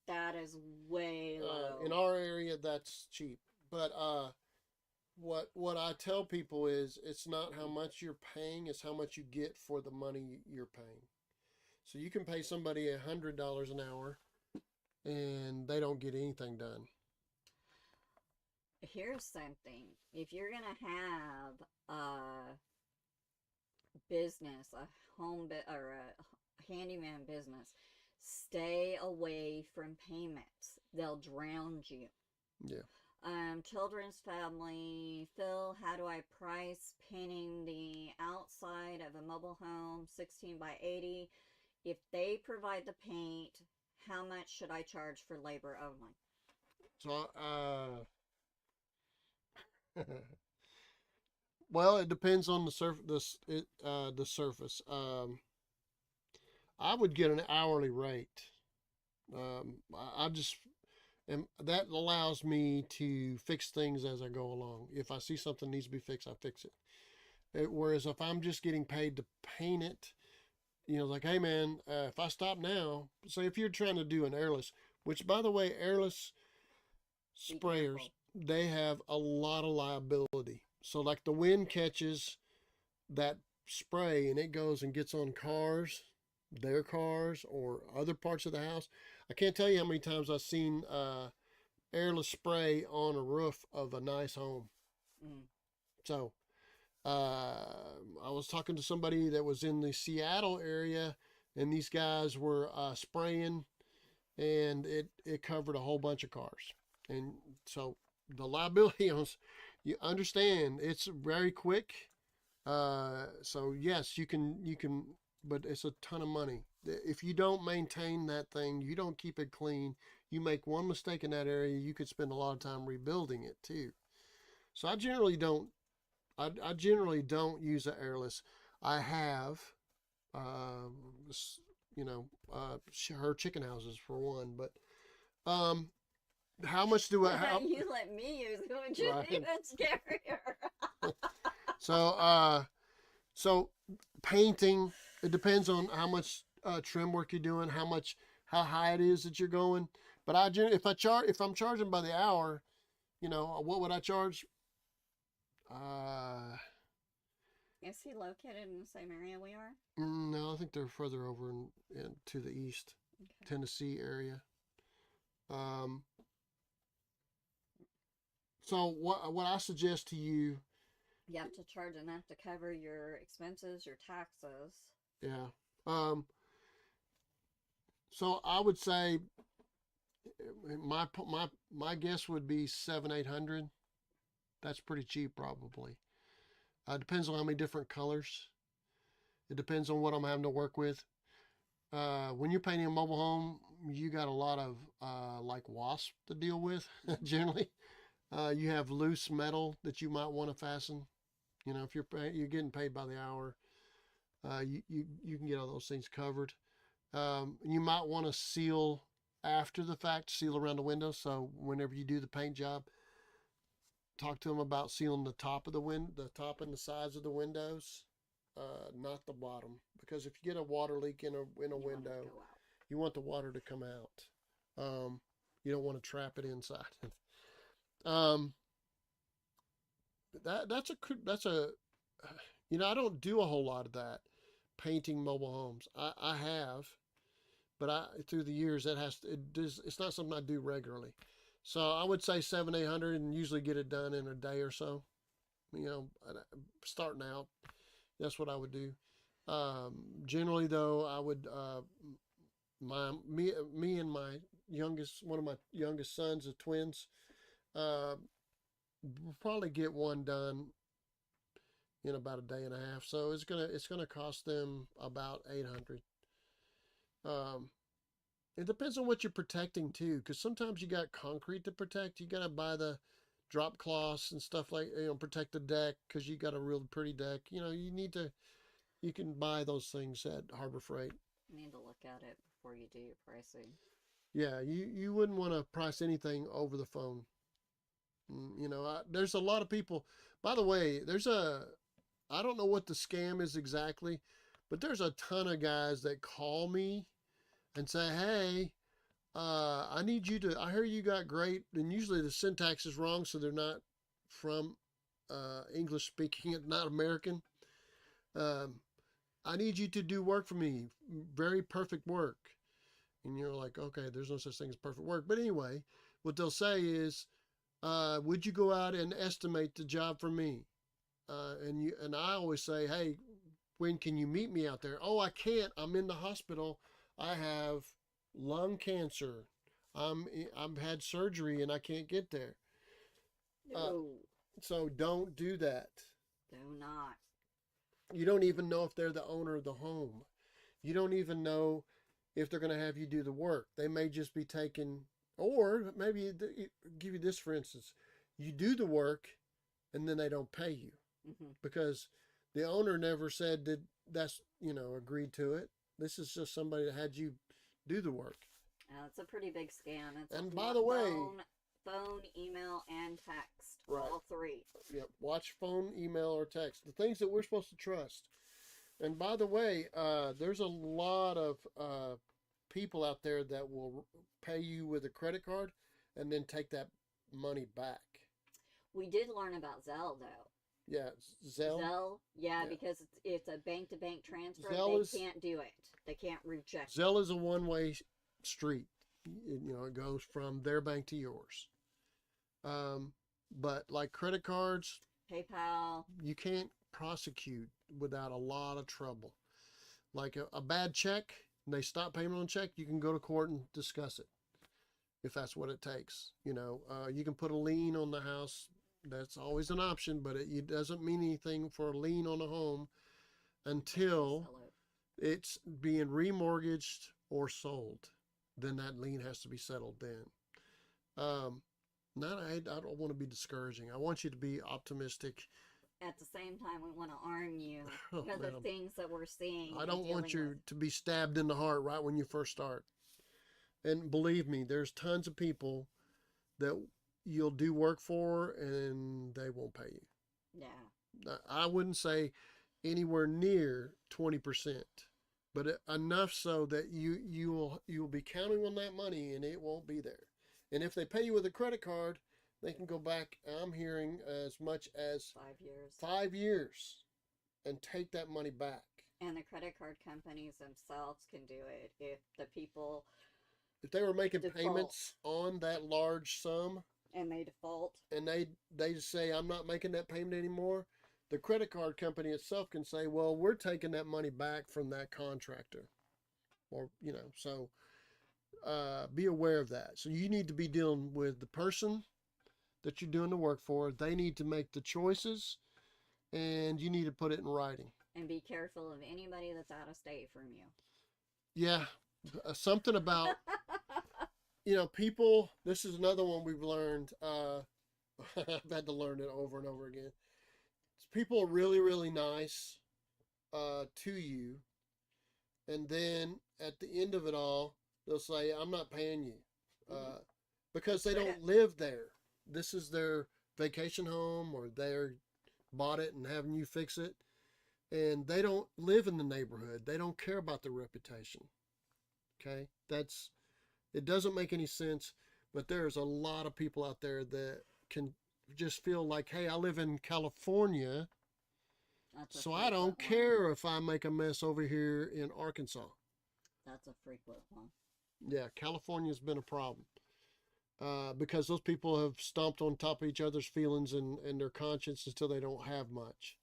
that is way In low. our area, that's cheap. But what I tell people is, it's not how much you're paying; it's how much you get for the money you're paying. So you can pay somebody $100 an hour, and they don't get anything done. Here's something. If you're going to have a business, a or a handyman business, stay away from payments. They'll drown you. Yeah. Children's family, Phil, how do I price painting the outside of a mobile home 16 by 80? If they provide the paint, how much should I charge for labor only? So well, it depends on the surface. I would get an hourly rate. I just and that allows me to fix things as I go along. If I see something needs to be fixed, I fix it. Whereas if I'm just getting paid to paint it, like, hey man, if I stop now, say if you're trying to do an airless, which by the way, airless Be sprayers, careful. they have a lot of liability. So like the wind catches that spray and it goes and gets on cars, their cars, or other parts of the house. I can't tell you how many times I've seen airless spray on a roof of a nice home. Mm. So I was talking to somebody that was in the Seattle area, and these guys were spraying, and it covered a whole bunch of cars. And so the liability on, you understand, it's very quick. So yes, you can, but it's a ton of money. If you don't maintain that thing, you don't keep it clean. You make one mistake in that area, you could spend a lot of time rebuilding it too. So I generally don't. I generally don't use an airless. I have, um, you know, her chicken houses for one, but um, how much do I have? You let me use it, which is Right. even scarier. So so painting, it depends on how much trim work you're doing, how high it is that you're going. But if I'm charging by the hour, what would I charge? Uh, Is he located in the same area we are? no, I think they're further over in to the east, Okay. Tennessee area. Um, so what I suggest to you, You have to charge enough to cover your expenses, your taxes. yeah. Um, so I would say my guess would be 700-800. That's pretty cheap, probably. Depends on how many different colors. It depends on what I'm having to work with. When you're painting a mobile home, you got a lot of like wasp to deal with. Generally, you have loose metal that you might want to fasten. If you're getting paid by the hour, you can get all those things covered. You might want to seal after the fact, seal around the window. So whenever you do the paint job, talk to them about sealing the top of the top and the sides of the windows, not the bottom. Because if you get a water leak in a You want it to window, go out. you want the water to come out. You don't want to trap it inside. um, that's a I don't do a whole lot of that painting mobile homes. I have, but through the years it's not something I do regularly. So I would say 700-800 and usually get it done in a day or so. Starting out, that's what I would do. Generally, though, I would me and my one of my youngest sons, the twins, uh, we'll probably get one done in about a day and a half. So it's gonna cost them about 800. Um, It depends on what you're protecting too, because sometimes you got concrete to protect. You got to buy the drop cloths and stuff like, protect the deck because you got a real pretty deck. You need to. You can buy those things at Harbor Freight. You need to look at it before you do your pricing. Yeah, you wouldn't want to price anything over the phone. There's a lot of people. By the way, I don't know what the scam is exactly, but there's a ton of guys that call me and say, hey, I need you to, I hear you got great, and usually the syntax is wrong, so they're not from English speaking, not American. Um, I need you to do work for me, very perfect work. And you're like, okay, there's no such thing as perfect work. But anyway, what they'll say is, would you go out and estimate the job for me? And I always say, hey, when can you meet me out there? Oh, I can't. I'm in the hospital. I have lung cancer. I've had surgery and I can't get there. No, So don't do that. do not. You don't even know if they're the owner of the home. You don't even know if they're going to have you do the work. They may just be taking, or maybe give you this for instance. You do the work and then they don't pay you because the owner never said that that's, agreed to it. This is just somebody that had you do the work. It's a pretty big scam. It's And by the way, phone, email, and text. Right. All three. Yep. Watch phone, email, or text. The things that we're supposed to trust. And by the way, there's a lot of people out there that will pay you with a credit card and then take that money back. We did learn about Zelle, though. Yeah, Zelle. Zelle, yeah. Because it's a bank-to-bank transfer. Zelle can't do it. They can't reject Zelle is a one-way street. It goes from their bank to yours. But like credit cards, PayPal, you can't prosecute without a lot of trouble. Like a bad check, and they stop payment on check, you can go to court and discuss it if that's what it takes. You can put a lien on the house. That's always an option, but it doesn't mean anything for a lien on a home until it's being remortgaged or sold. Then that lien has to be settled then. I don't want to be discouraging. I want you to be optimistic. At the same time, we want to arm you because of things that we're seeing. I don't want you to be stabbed in the heart right when you first start. And believe me, there's tons of people that you'll do work for and they won't pay you. Yeah. I wouldn't say anywhere near 20%, but enough so that you'll be counting on that money and it won't be there. And if they pay you with a credit card, they can go back, I'm hearing, as much as 5 years. 5 years and take that money back. And the credit card companies themselves can do it if the people... If they were making default. payments on that large sum... And they default. And they say, I'm not making that payment anymore, the credit card company itself can say, well, we're taking that money back from that contractor. Or, so be aware of that. So you need to be dealing with the person that you're doing the work for. They need to make the choices, and you need to put it in writing. And be careful of anybody that's out of state from you. Yeah, something about, people, this is another one we've learned. I've had to learn it over and over again. People are really, really nice to you. And then at the end of it all, they'll say, I'm not paying you. Because they don't live there. This is their vacation home, or they're bought it and having you fix it. And they don't live in the neighborhood. They don't care about their reputation. Okay? It doesn't make any sense, but there's a lot of people out there that can just feel like, hey, I live in California, so I don't care if I make a mess over here in Arkansas. That's a frequent one. Yeah, California's been a problem. Because those people have stomped on top of each other's feelings and their conscience until they don't have much.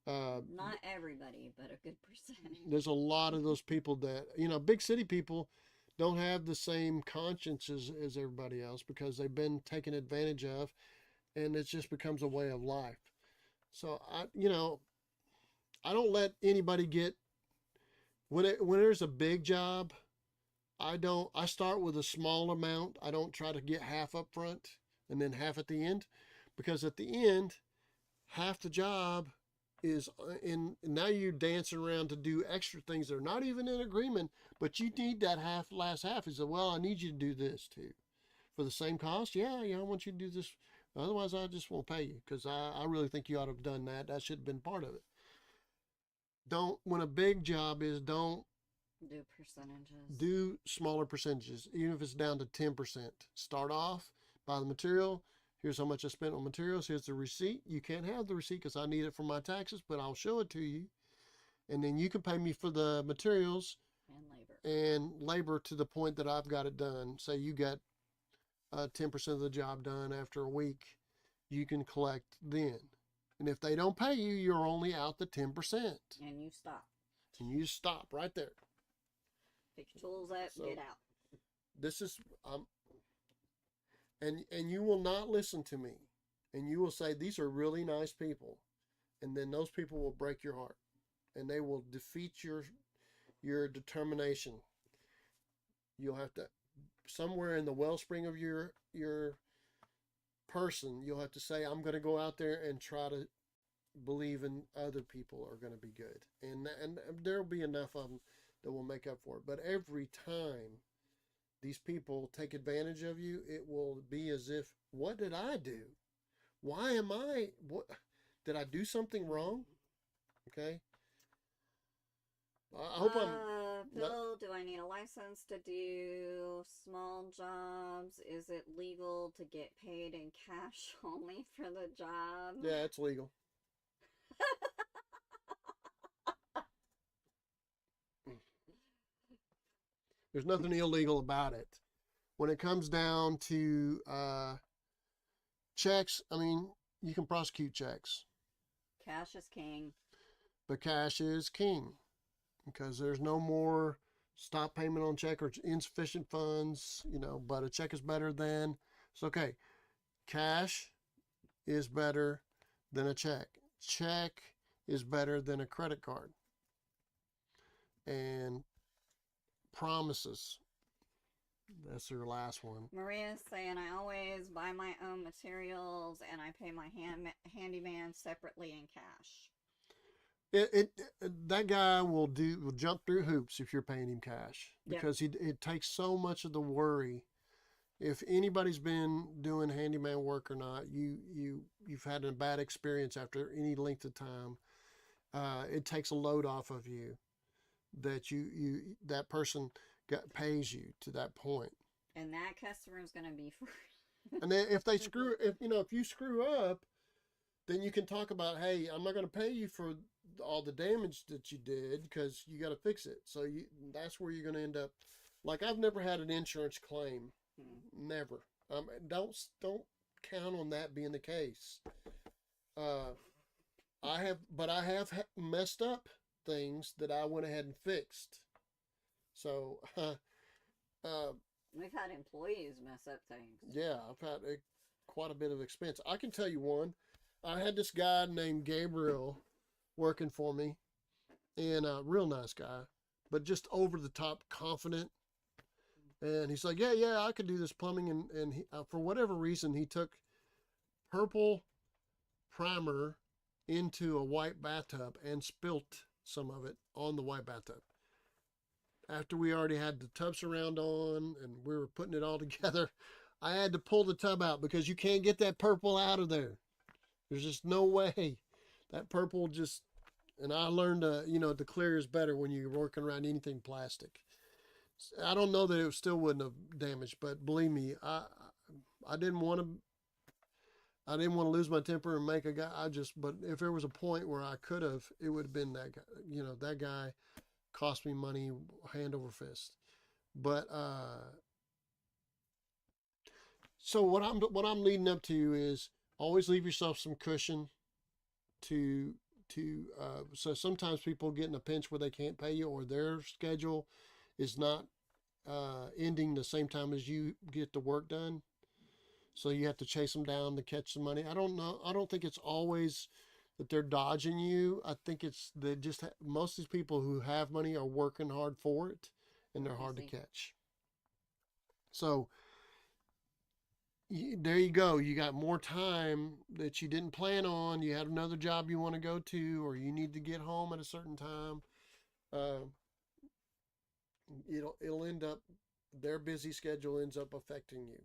Not everybody, but a good percentage. There's a lot of those people that, big city people don't have the same conscience as everybody else because they've been taken advantage of, and it just becomes a way of life. So I don't let anybody get, when there's a big job, I start with a small amount. I don't try to get half up front and then half at the end, because at the end, half the job is in, now you're dancing around to do extra things that are not even in agreement, but you need that last half. Is, well, I need you to do this too for the same cost. Yeah, I want you to do this. Otherwise, I just won't pay you, because I really think you ought to have done that. That should have been part of it. Don't, when a big job is, don't Do percentages. do smaller percentages, even if it's down to 10%. Start off, buy the material. Here's how much I spent on materials. Here's the receipt. You can't have the receipt because I need it for my taxes, but I'll show it to you. And then you can pay me for the materials and labor to the point that I've got it done. Say you got 10% of the job done after a week, you can collect then. And if they don't pay you, you're only out the 10%. And you stop. And you stop right there. Pick your tools up, So, get out. This is, and you will not listen to me. And you will say, these are really nice people. And then those people will break your heart. And they will defeat your determination. You'll have to, somewhere in the wellspring of your person, you'll have to say, I'm going to go out there and try to believe in other people are going to be good. And there'll be enough of them that will make up for it. But every time these people take advantage of you, it will be as if, what did I do? Why am I, what, did I do something wrong? Okay. I hope Bill, do I need a license to do small jobs? Is it legal to get paid in cash only for the job? Yeah, it's legal. There's nothing illegal about it. When it comes down to checks, I mean, you can prosecute checks. Cash is king. But cash is king, because there's no more stop payment on check or insufficient funds, but a check is better than, it's okay. Cash is better than a check. Check is better than a credit card. And promises, that's their last one. Maria's saying, I always buy my own materials and I pay my handyman separately in cash. That guy will jump through hoops if you're paying him cash, because it takes so much of the worry. If anybody's been doing handyman work or not, you've had a bad experience after any length of time. It takes a load off of you that that person pays you to that point. And that customer is going to be free. And then if you screw up, then you can talk about, hey, I'm not going to pay you for all the damage that you did, because you got to fix it. So that's where you're going to end up. Like, I've never had an insurance claim. Never. Don't count on that being the case. I have messed up things that I went ahead and fixed. So, we've had employees mess up things. Yeah, I've had quite a bit of expense. I can tell you one. I had this guy named Gabriel working for me, and a real nice guy, but just over the top confident. And he's like, yeah, I could do this plumbing. And he, for whatever reason, he took purple primer into a white bathtub and spilt some of it on the white bathtub. After we already had the tub surround on and we were putting it all together, I had to pull the tub out, because you can't get that purple out of there. There's just no way. That purple just, and I learned to clear is better when you're working around anything plastic. I don't know that it still wouldn't have damaged, but believe me, I didn't want to lose my temper and make a guy. But if there was a point where I could have, it would have been that guy. That guy cost me money hand over fist. But so what I'm leading up to is, always leave yourself some cushion so sometimes people get in a pinch where they can't pay you, or their schedule is not ending the same time as you get the work done. So you have to chase them down to catch some money. I don't know. I don't think it's always that they're dodging you. I think it's most of these people who have money are working hard for it, and they're hard to catch. So there you go. You got more time that you didn't plan on. You had another job you want to go to, or you need to get home at a certain time. Uh, it'll end up their busy schedule ends up affecting you.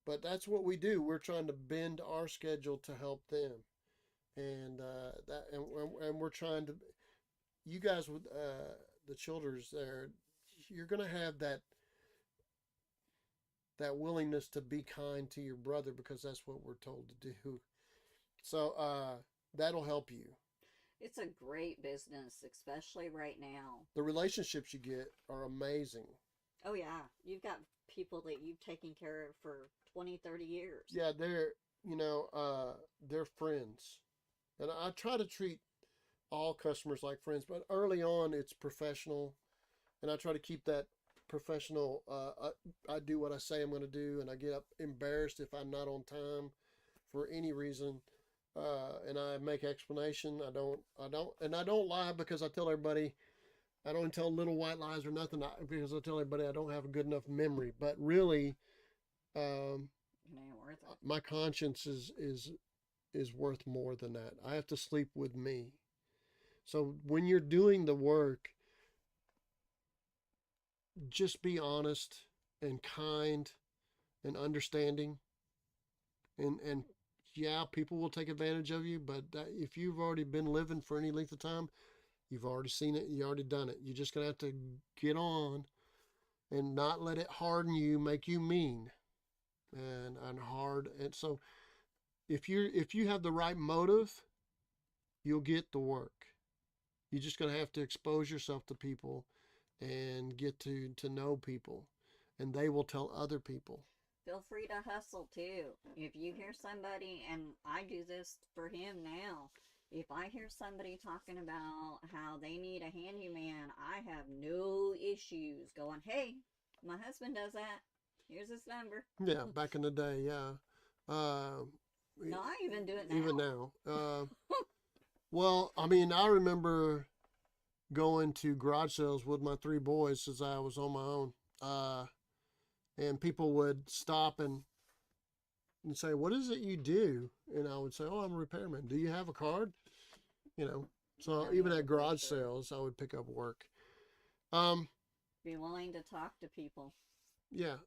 But that's what we do. We're trying to bend our schedule to help them, and we're trying to. You guys with the children's there, you're gonna have that willingness to be kind to your brother because that's what we're told to do. So that'll help you. It's a great business, especially right now. The relationships you get are amazing. Oh, yeah. You've got people that you've taken care of for 20, 30 years. Yeah, they're friends, and I try to treat all customers like friends. But early on, it's professional, and I try to keep that professional. I do what I say I'm going to do, and I get up embarrassed if I'm not on time for any reason. And I make explanation. And I don't lie because I tell everybody. I don't tell little white lies or nothing because I tell everybody I don't have a good enough memory. But really, um, It ain't worth it. my conscience is worth more than that. I have to sleep with me. So when you're doing the work, just be honest and kind and understanding. And yeah, people will take advantage of you, but if you've already been living for any length of time, you've already seen it, you already done it. You're just gonna have to get on and not let it harden you, make you mean and hard. And so if you have the right motive, you'll get the work. You're just gonna have to expose yourself to people and get to know people, and they will tell other people. Feel free to hustle too. If you hear somebody, and I do this for him now, if I hear somebody talking about how they need a handyman, I have no issues going, hey, my husband does that. Here's his number. Yeah, back in the day, yeah. No, I even do it now. Even now. Well, I mean, I remember going to garage sales with my three boys as I was on my own. And people would stop and say, "What is it you do?" And I would say, "Oh, I'm a repairman. Do you have a card?" You know. So even at garage sales, I would pick up work. Be willing to talk to people. Yeah,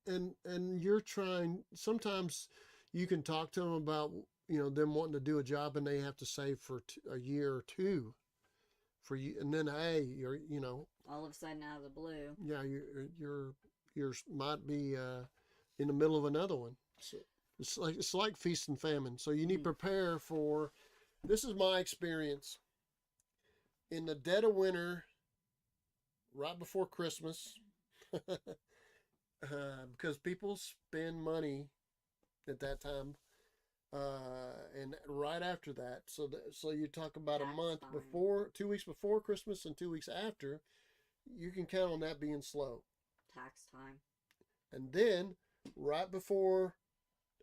and you're trying. Sometimes you can talk to them about them wanting to do a job and they have to save for a year or two for you, and then hey, you're all of a sudden out of the blue. Yeah, you're might be in the middle of another one. So it's like feast and famine. So you need to prepare for. This is my experience. In the dead of winter, right before Christmas, because people spend money at that time, and right after that. So you talk about Tax a month time. before, 2 weeks before Christmas, and 2 weeks after. You can count on that being slow. Tax time. And then right before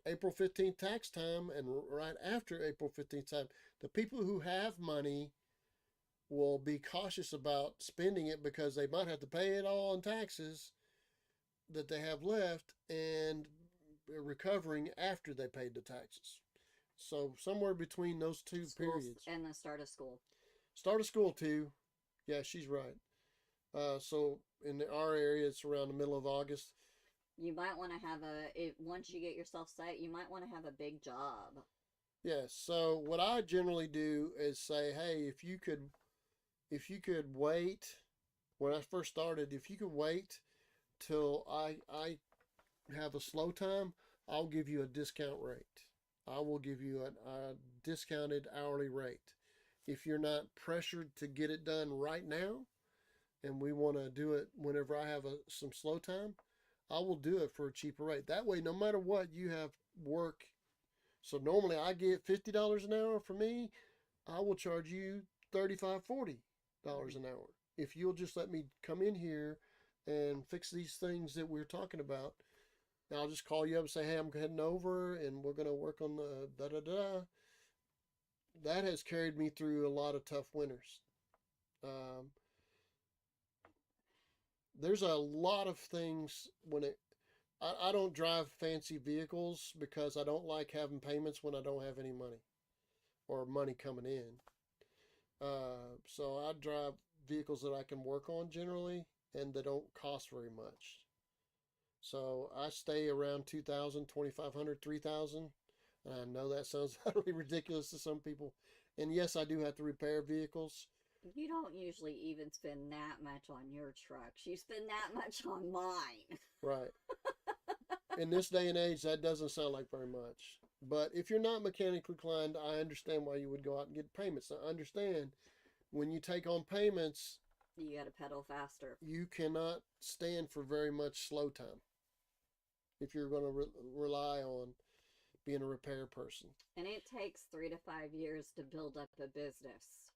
April 15th tax time and right after April 15th time, the people who have money will be cautious about spending it because they might have to pay it all in taxes that they have left and recovering after they paid the taxes. So somewhere between those two periods. And the start of school. Start of school too. Yeah, she's right. So in our area, it's around the middle of August. You might want to have once you get yourself set, you might want to have a big job. Yes. So what I generally do is say, hey, if you could wait, when I first started, if you could wait till I have a slow time, I'll give you a discount rate. I will give you a discounted hourly rate. If you're not pressured to get it done right now, and we want to do it whenever I have some slow time, I will do it for a cheaper rate. That way, no matter what, you have work. So normally I get $50 an hour for me. I will charge you $35, $40 an hour. If you'll just let me come in here and fix these things that we're talking about, I'll just call you up and say, hey, I'm heading over and we're going to work on the da-da-da. That has carried me through a lot of tough winters. there's a lot of things when I don't drive fancy vehicles because I don't like having payments when I don't have any money or money coming in. So I drive vehicles that I can work on generally and they don't cost very much. So I stay around 2,000, 2,500, 3,000. I know that sounds utterly ridiculous to some people. And yes, I do have to repair vehicles. You don't usually even spend that much on your trucks. You spend that much on mine. Right. In this day and age, that doesn't sound like very much. But if you're not mechanically inclined, I understand why you would go out and get payments. I understand when you take on payments, You gotta pedal faster. you cannot stand for very much slow time if you're going to rely on being a repair person. And it takes 3 to 5 years to build up a business.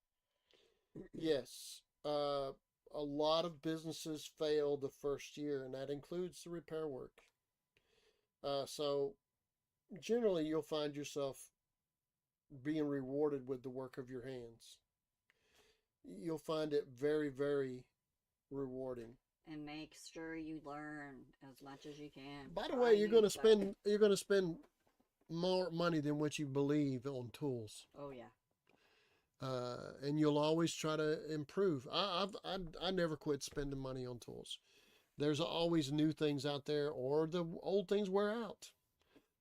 Yes, a lot of businesses fail the first year, and that includes the repair work. So generally, you'll find yourself being rewarded with the work of your hands. You'll find it very, very rewarding. And make sure you learn as much as you can. By the Try way, new stuff. you're going to spend more money than what you believe on tools. Oh yeah. And you'll always try to improve. I never quit spending money on tools. There's always new things out there, or the old things wear out.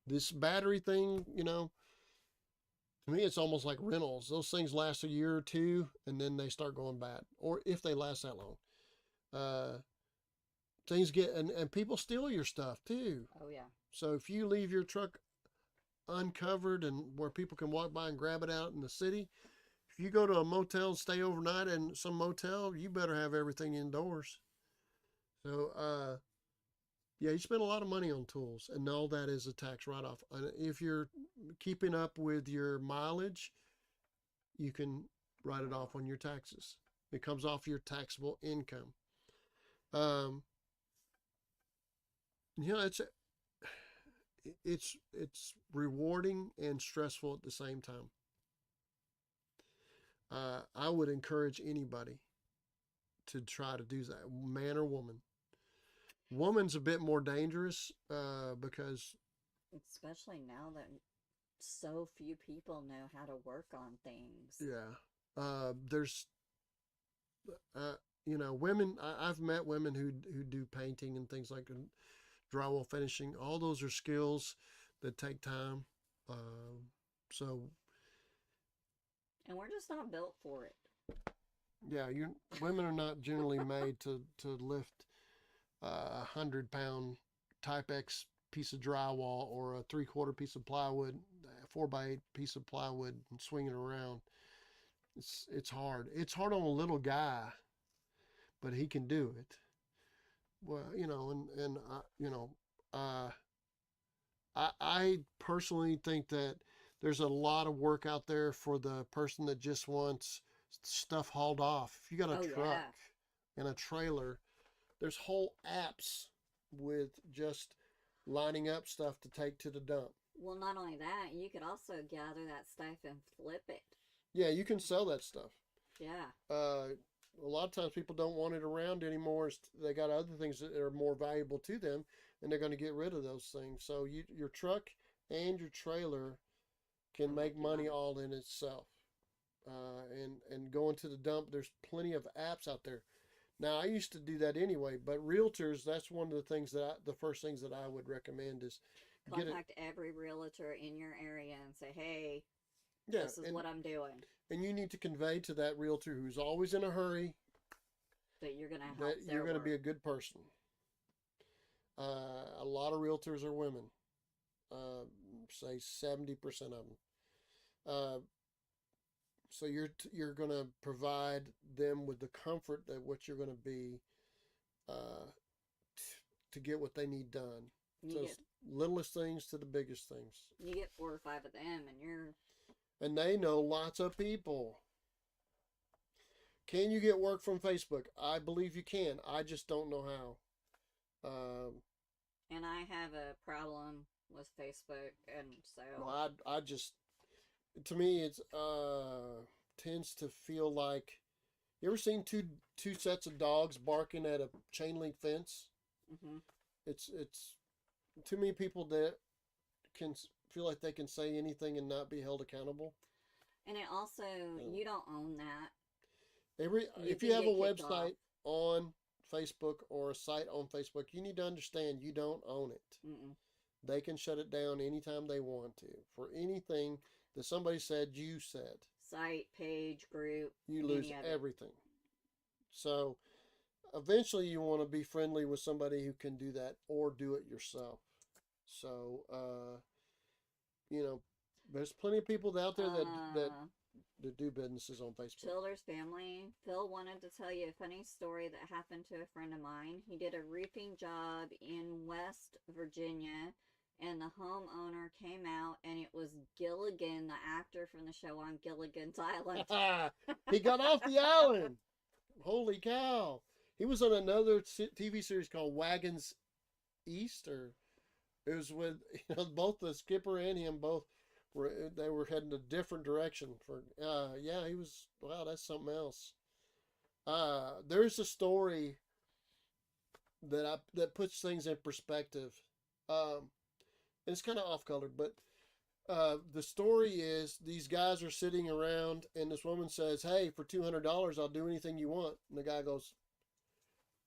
This battery thing, to me, it's almost like rentals. Those things last a year or two, and then they start going bad, or if they last that long. Things get, and people steal your stuff too. Oh yeah. So if you leave your truck uncovered and where people can walk by and grab it out in the city, if you go to a motel and stay overnight in some motel, you better have everything indoors. So, yeah, you spend a lot of money on tools, and all that is a tax write-off. And if you're keeping up with your mileage, you can write it off on your taxes. It comes off your taxable income. Um, it's rewarding and stressful at the same time. I would encourage anybody to try to do that, man or woman. Woman's a bit more dangerous because, Especially now that so few people know how to work on things. there's, women. I've met women who do painting and things like drywall finishing. All those are skills that take time. So And we're just not built for it. yeah, women are not generally made to lift a 100-pound Type X piece of drywall or a 3/4 piece of plywood, 4x8 piece of plywood, and swing it around. It's hard. It's hard on a little guy, but he can do it. Well, I personally think that there's a lot of work out there for the person that just wants stuff hauled off. If you got a truck and a trailer, there's whole apps with just lining up stuff to take to the dump. Well, not only that, you could also gather that stuff and flip it. Yeah, you can sell that stuff. Yeah. A lot of times people don't want it around anymore. They got other things that are more valuable to them, and they're going to get rid of those things. So your truck and your trailer can make money all in itself. And going to the dump, there's plenty of apps out there. Now, I used to do that anyway, but realtors, that's one of the first things that I would recommend is contact every realtor in your area and say, hey, this is what I'm doing. And you need to convey to that realtor who's always in a hurry that you're going to help that you're going to be a good person. A lot of realtors are women, say 70% of them. So you're going to provide them with the comfort that what you're going to be to get what they need done. So littlest things to the biggest things. You get 4 or 5 of them, and they know lots of people. Can you get work from Facebook? I believe you can. I just don't know how. And I have a problem with Facebook, and so well, to me, it's tends to feel like You ever seen two sets of dogs barking at a chain link fence? Hmm. It's too many people that can feel like they can say anything and not be held accountable. And it also, Um, you don't own that. You if you can have a get kicked off. website on Facebook or a site on Facebook, you need to understand you don't own it. Mm-mm. They can shut it down anytime they want to for anything that somebody said you said. Site, page, group, You lose any of it. everything. So eventually, you want to be friendly with somebody who can do that or do it yourself. So you know, there's plenty of people out there Uh, that do businesses on Facebook. Childers family. Phil wanted to tell you a funny story that happened to a friend of mine. He did a roofing job in West Virginia, and the homeowner came out, and it was Gilligan, the actor from the show on Gilligan's Island. He got off the island. Holy cow! He was on another TV series called Wagons East, or it was with both the skipper and him both they were heading a different direction for yeah, he was, wow, that's something else. There's a story that puts things in perspective. Um and it's kind of off color, but the story is these guys are sitting around and this woman says, "Hey, for $200 I'll do anything you want." And the guy goes,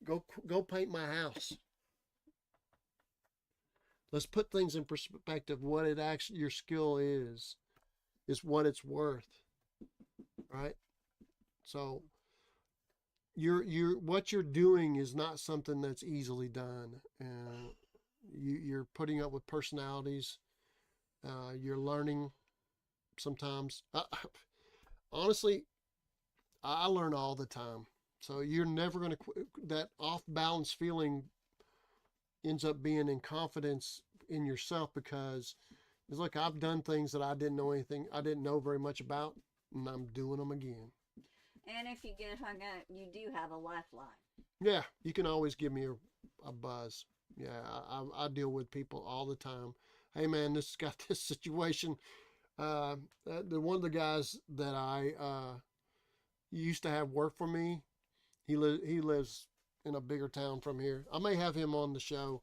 go paint my house." Let's put things in perspective. What it actually, your skill is what it's worth, right? So you're what you're doing is not something that's easily done. You're putting up with personalities. You're learning sometimes. Honestly, I learn all the time. So you're never going to that off balance feeling ends up being in confidence in yourself, because it's like I've done things that I didn't know very much about, and I'm doing them again. And if you get hung up, you do have a lifeline. Yeah, you can always give me a buzz. Yeah, I deal with people all the time. Hey man, this got this situation. One of the guys that I used to have work for me, he lives in a bigger town from here. I may have him on the show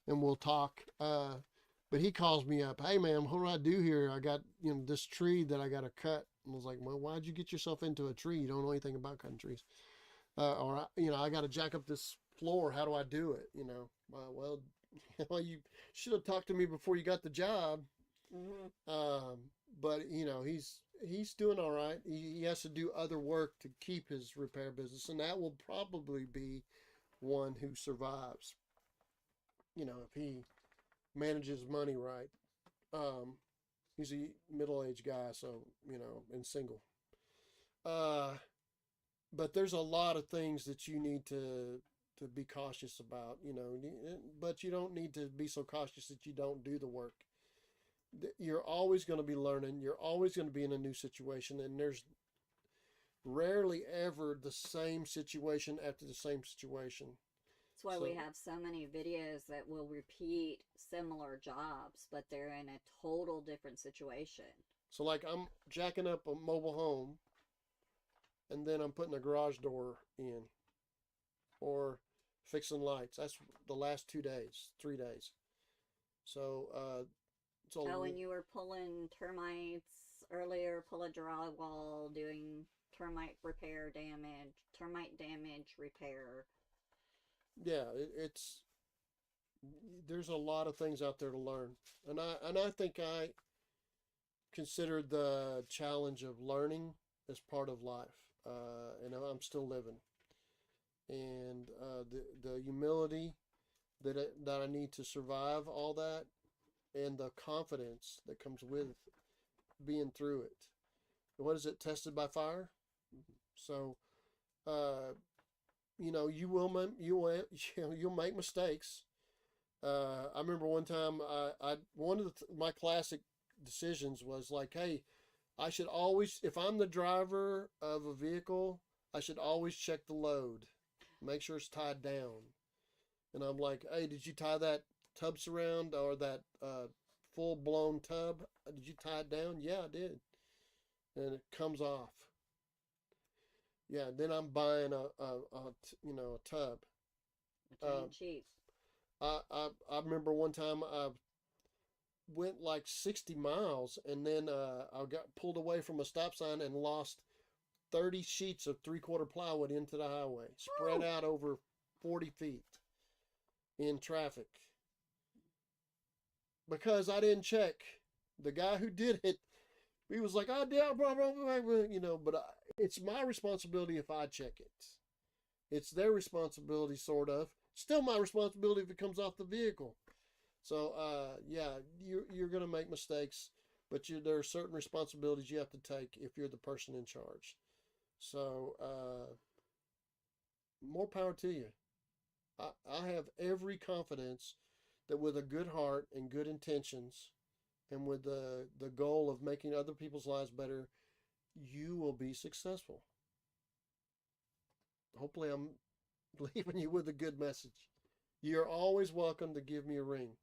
and we'll talk. But he calls me up. "Hey man, what do I do here? I got this tree that I got to cut." And I was like, "Well, why'd you get yourself into a tree? You don't know anything about cutting trees." Or I got to jack up this floor. How do I do it? Well, well, you should have talked to me before you got the job. Hmm. Um, but he's doing all right. He has to do other work to keep his repair business, and that will probably be one who survives. If he manages money right. Um, he's a middle-aged guy, so and single. Uh, but there's a lot of things that you need to be cautious about, but you don't need to be so cautious that you don't do the work. You're always going to be learning. You're always going to be in a new situation, and there's rarely ever the same situation after the same situation. That's why we So, have so many videos that will repeat similar jobs, but they're in a total different situation. like I'm jacking up a mobile home, and then I'm putting a garage door in, or fixing lights. That's the last 2 days, 3 days. So it's a Oh, and you were pulling termites earlier, pulling drywall, doing termite damage repair. yeah. It's there's a lot of things out there to learn, and I think I consider the challenge of learning as part of life. And I'm still living, and the humility that I need to survive all that, and the confidence that comes with being through it. What is it? Tested by fire. So, uh, you'll make mistakes. I remember one time one of my classic decisions was like, "Hey, I should always, if I'm the driver of a vehicle, I should always check the load, make sure it's tied down." And I'm like, "Hey, did you tie that tub surround or that full blown tub? Did you tie it down?" "Yeah, I did." And it comes off. Yeah, then I'm buying a tub. Which Uh, ain't cheap. I remember one time I went like 60 miles, and then I got pulled away from a stop sign and lost 30 sheets of 3/4 plywood into the highway, spread Woo! out over 40 feet in traffic because I didn't check. The guy who did it, he was like, "I did, blah, blah, blah, blah," but it's my responsibility if I check it. It's their responsibility, sort of. Still my responsibility if it comes off the vehicle. So, yeah, you're gonna make mistakes, but there are certain responsibilities you have to take if you're the person in charge. So, more power to you. I have every confidence that with a good heart and good intentions, and with the goal of making other people's lives better, you will be successful. Hopefully, I'm leaving you with a good message. You're always welcome to give me a ring.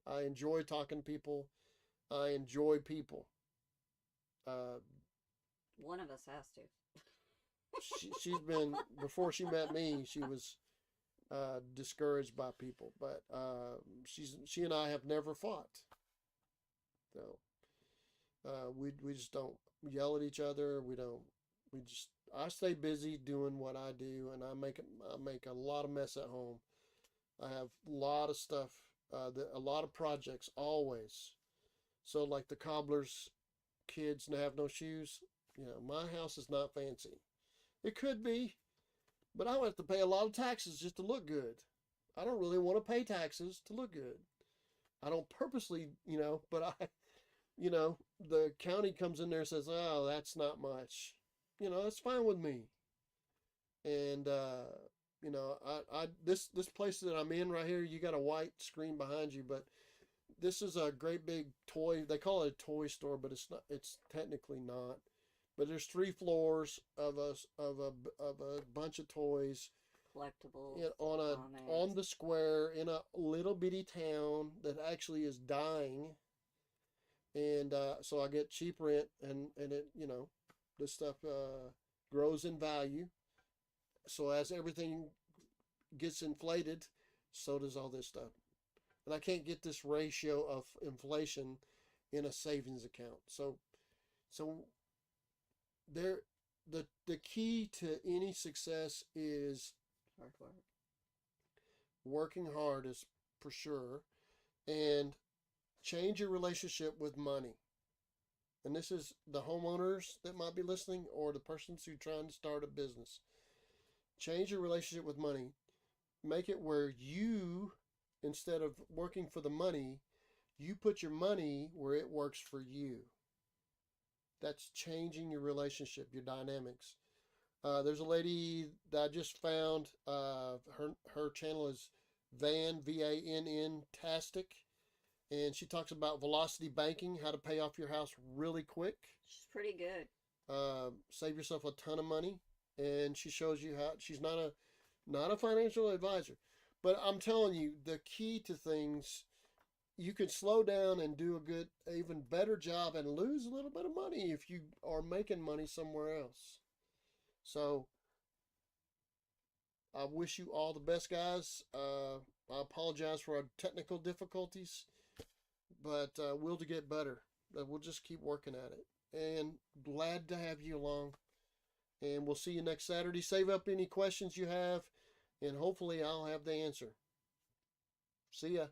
I enjoy talking to people. I enjoy people. Uh, One of us has to. she's been, before she met me, she was discouraged by people, but she and I have never fought. So we just don't yell at each other. We don't. We just. I stay busy doing what I do, and I make a lot of mess at home. I have a lot of stuff, a lot of projects always. So like the cobbler's kids have no shoes. My house is not fancy. It could be, but I don't have to pay a lot of taxes just to look good. I don't really want to pay taxes to look good. I don't purposely, but the county comes in there and says, "Oh, that's not much." That's fine with me. And this place that I'm in right here, you got a white screen behind you, but this is a great big toy. They call it a toy store, but it's not. It's technically not. But there's 3 floors of a bunch of toys Collectibles, on comics. the square in a little bitty town that actually is dying. And so I get cheap rent, and it this stuff grows in value. So as everything gets inflated, so does all this stuff. And I can't get this ratio of inflation in a savings account. So there, the key to any success is Hard work. working hard, is for sure, and change your relationship with money. And this is the homeowners that might be listening, or the persons who are trying to start a business. Change your relationship with money. Make it where you, instead of working for the money, you put your money where it works for you. That's changing your relationship, your dynamics. There's a lady that I just found. Her channel is Vann Tastic, and she talks about velocity banking, how to pay off your house really quick. She's pretty good. Save yourself a ton of money, and she shows you how. She's not a financial advisor, but I'm telling you, the key to things, you can slow down and do a good, even better job, and lose a little bit of money if you are making money somewhere else. So I wish you all the best, guys. I apologize for our technical difficulties, but we'll to get better. We'll just keep working at it. And glad to have you along. And we'll see you next Saturday. Save up any questions you have, and hopefully I'll have the answer. See ya.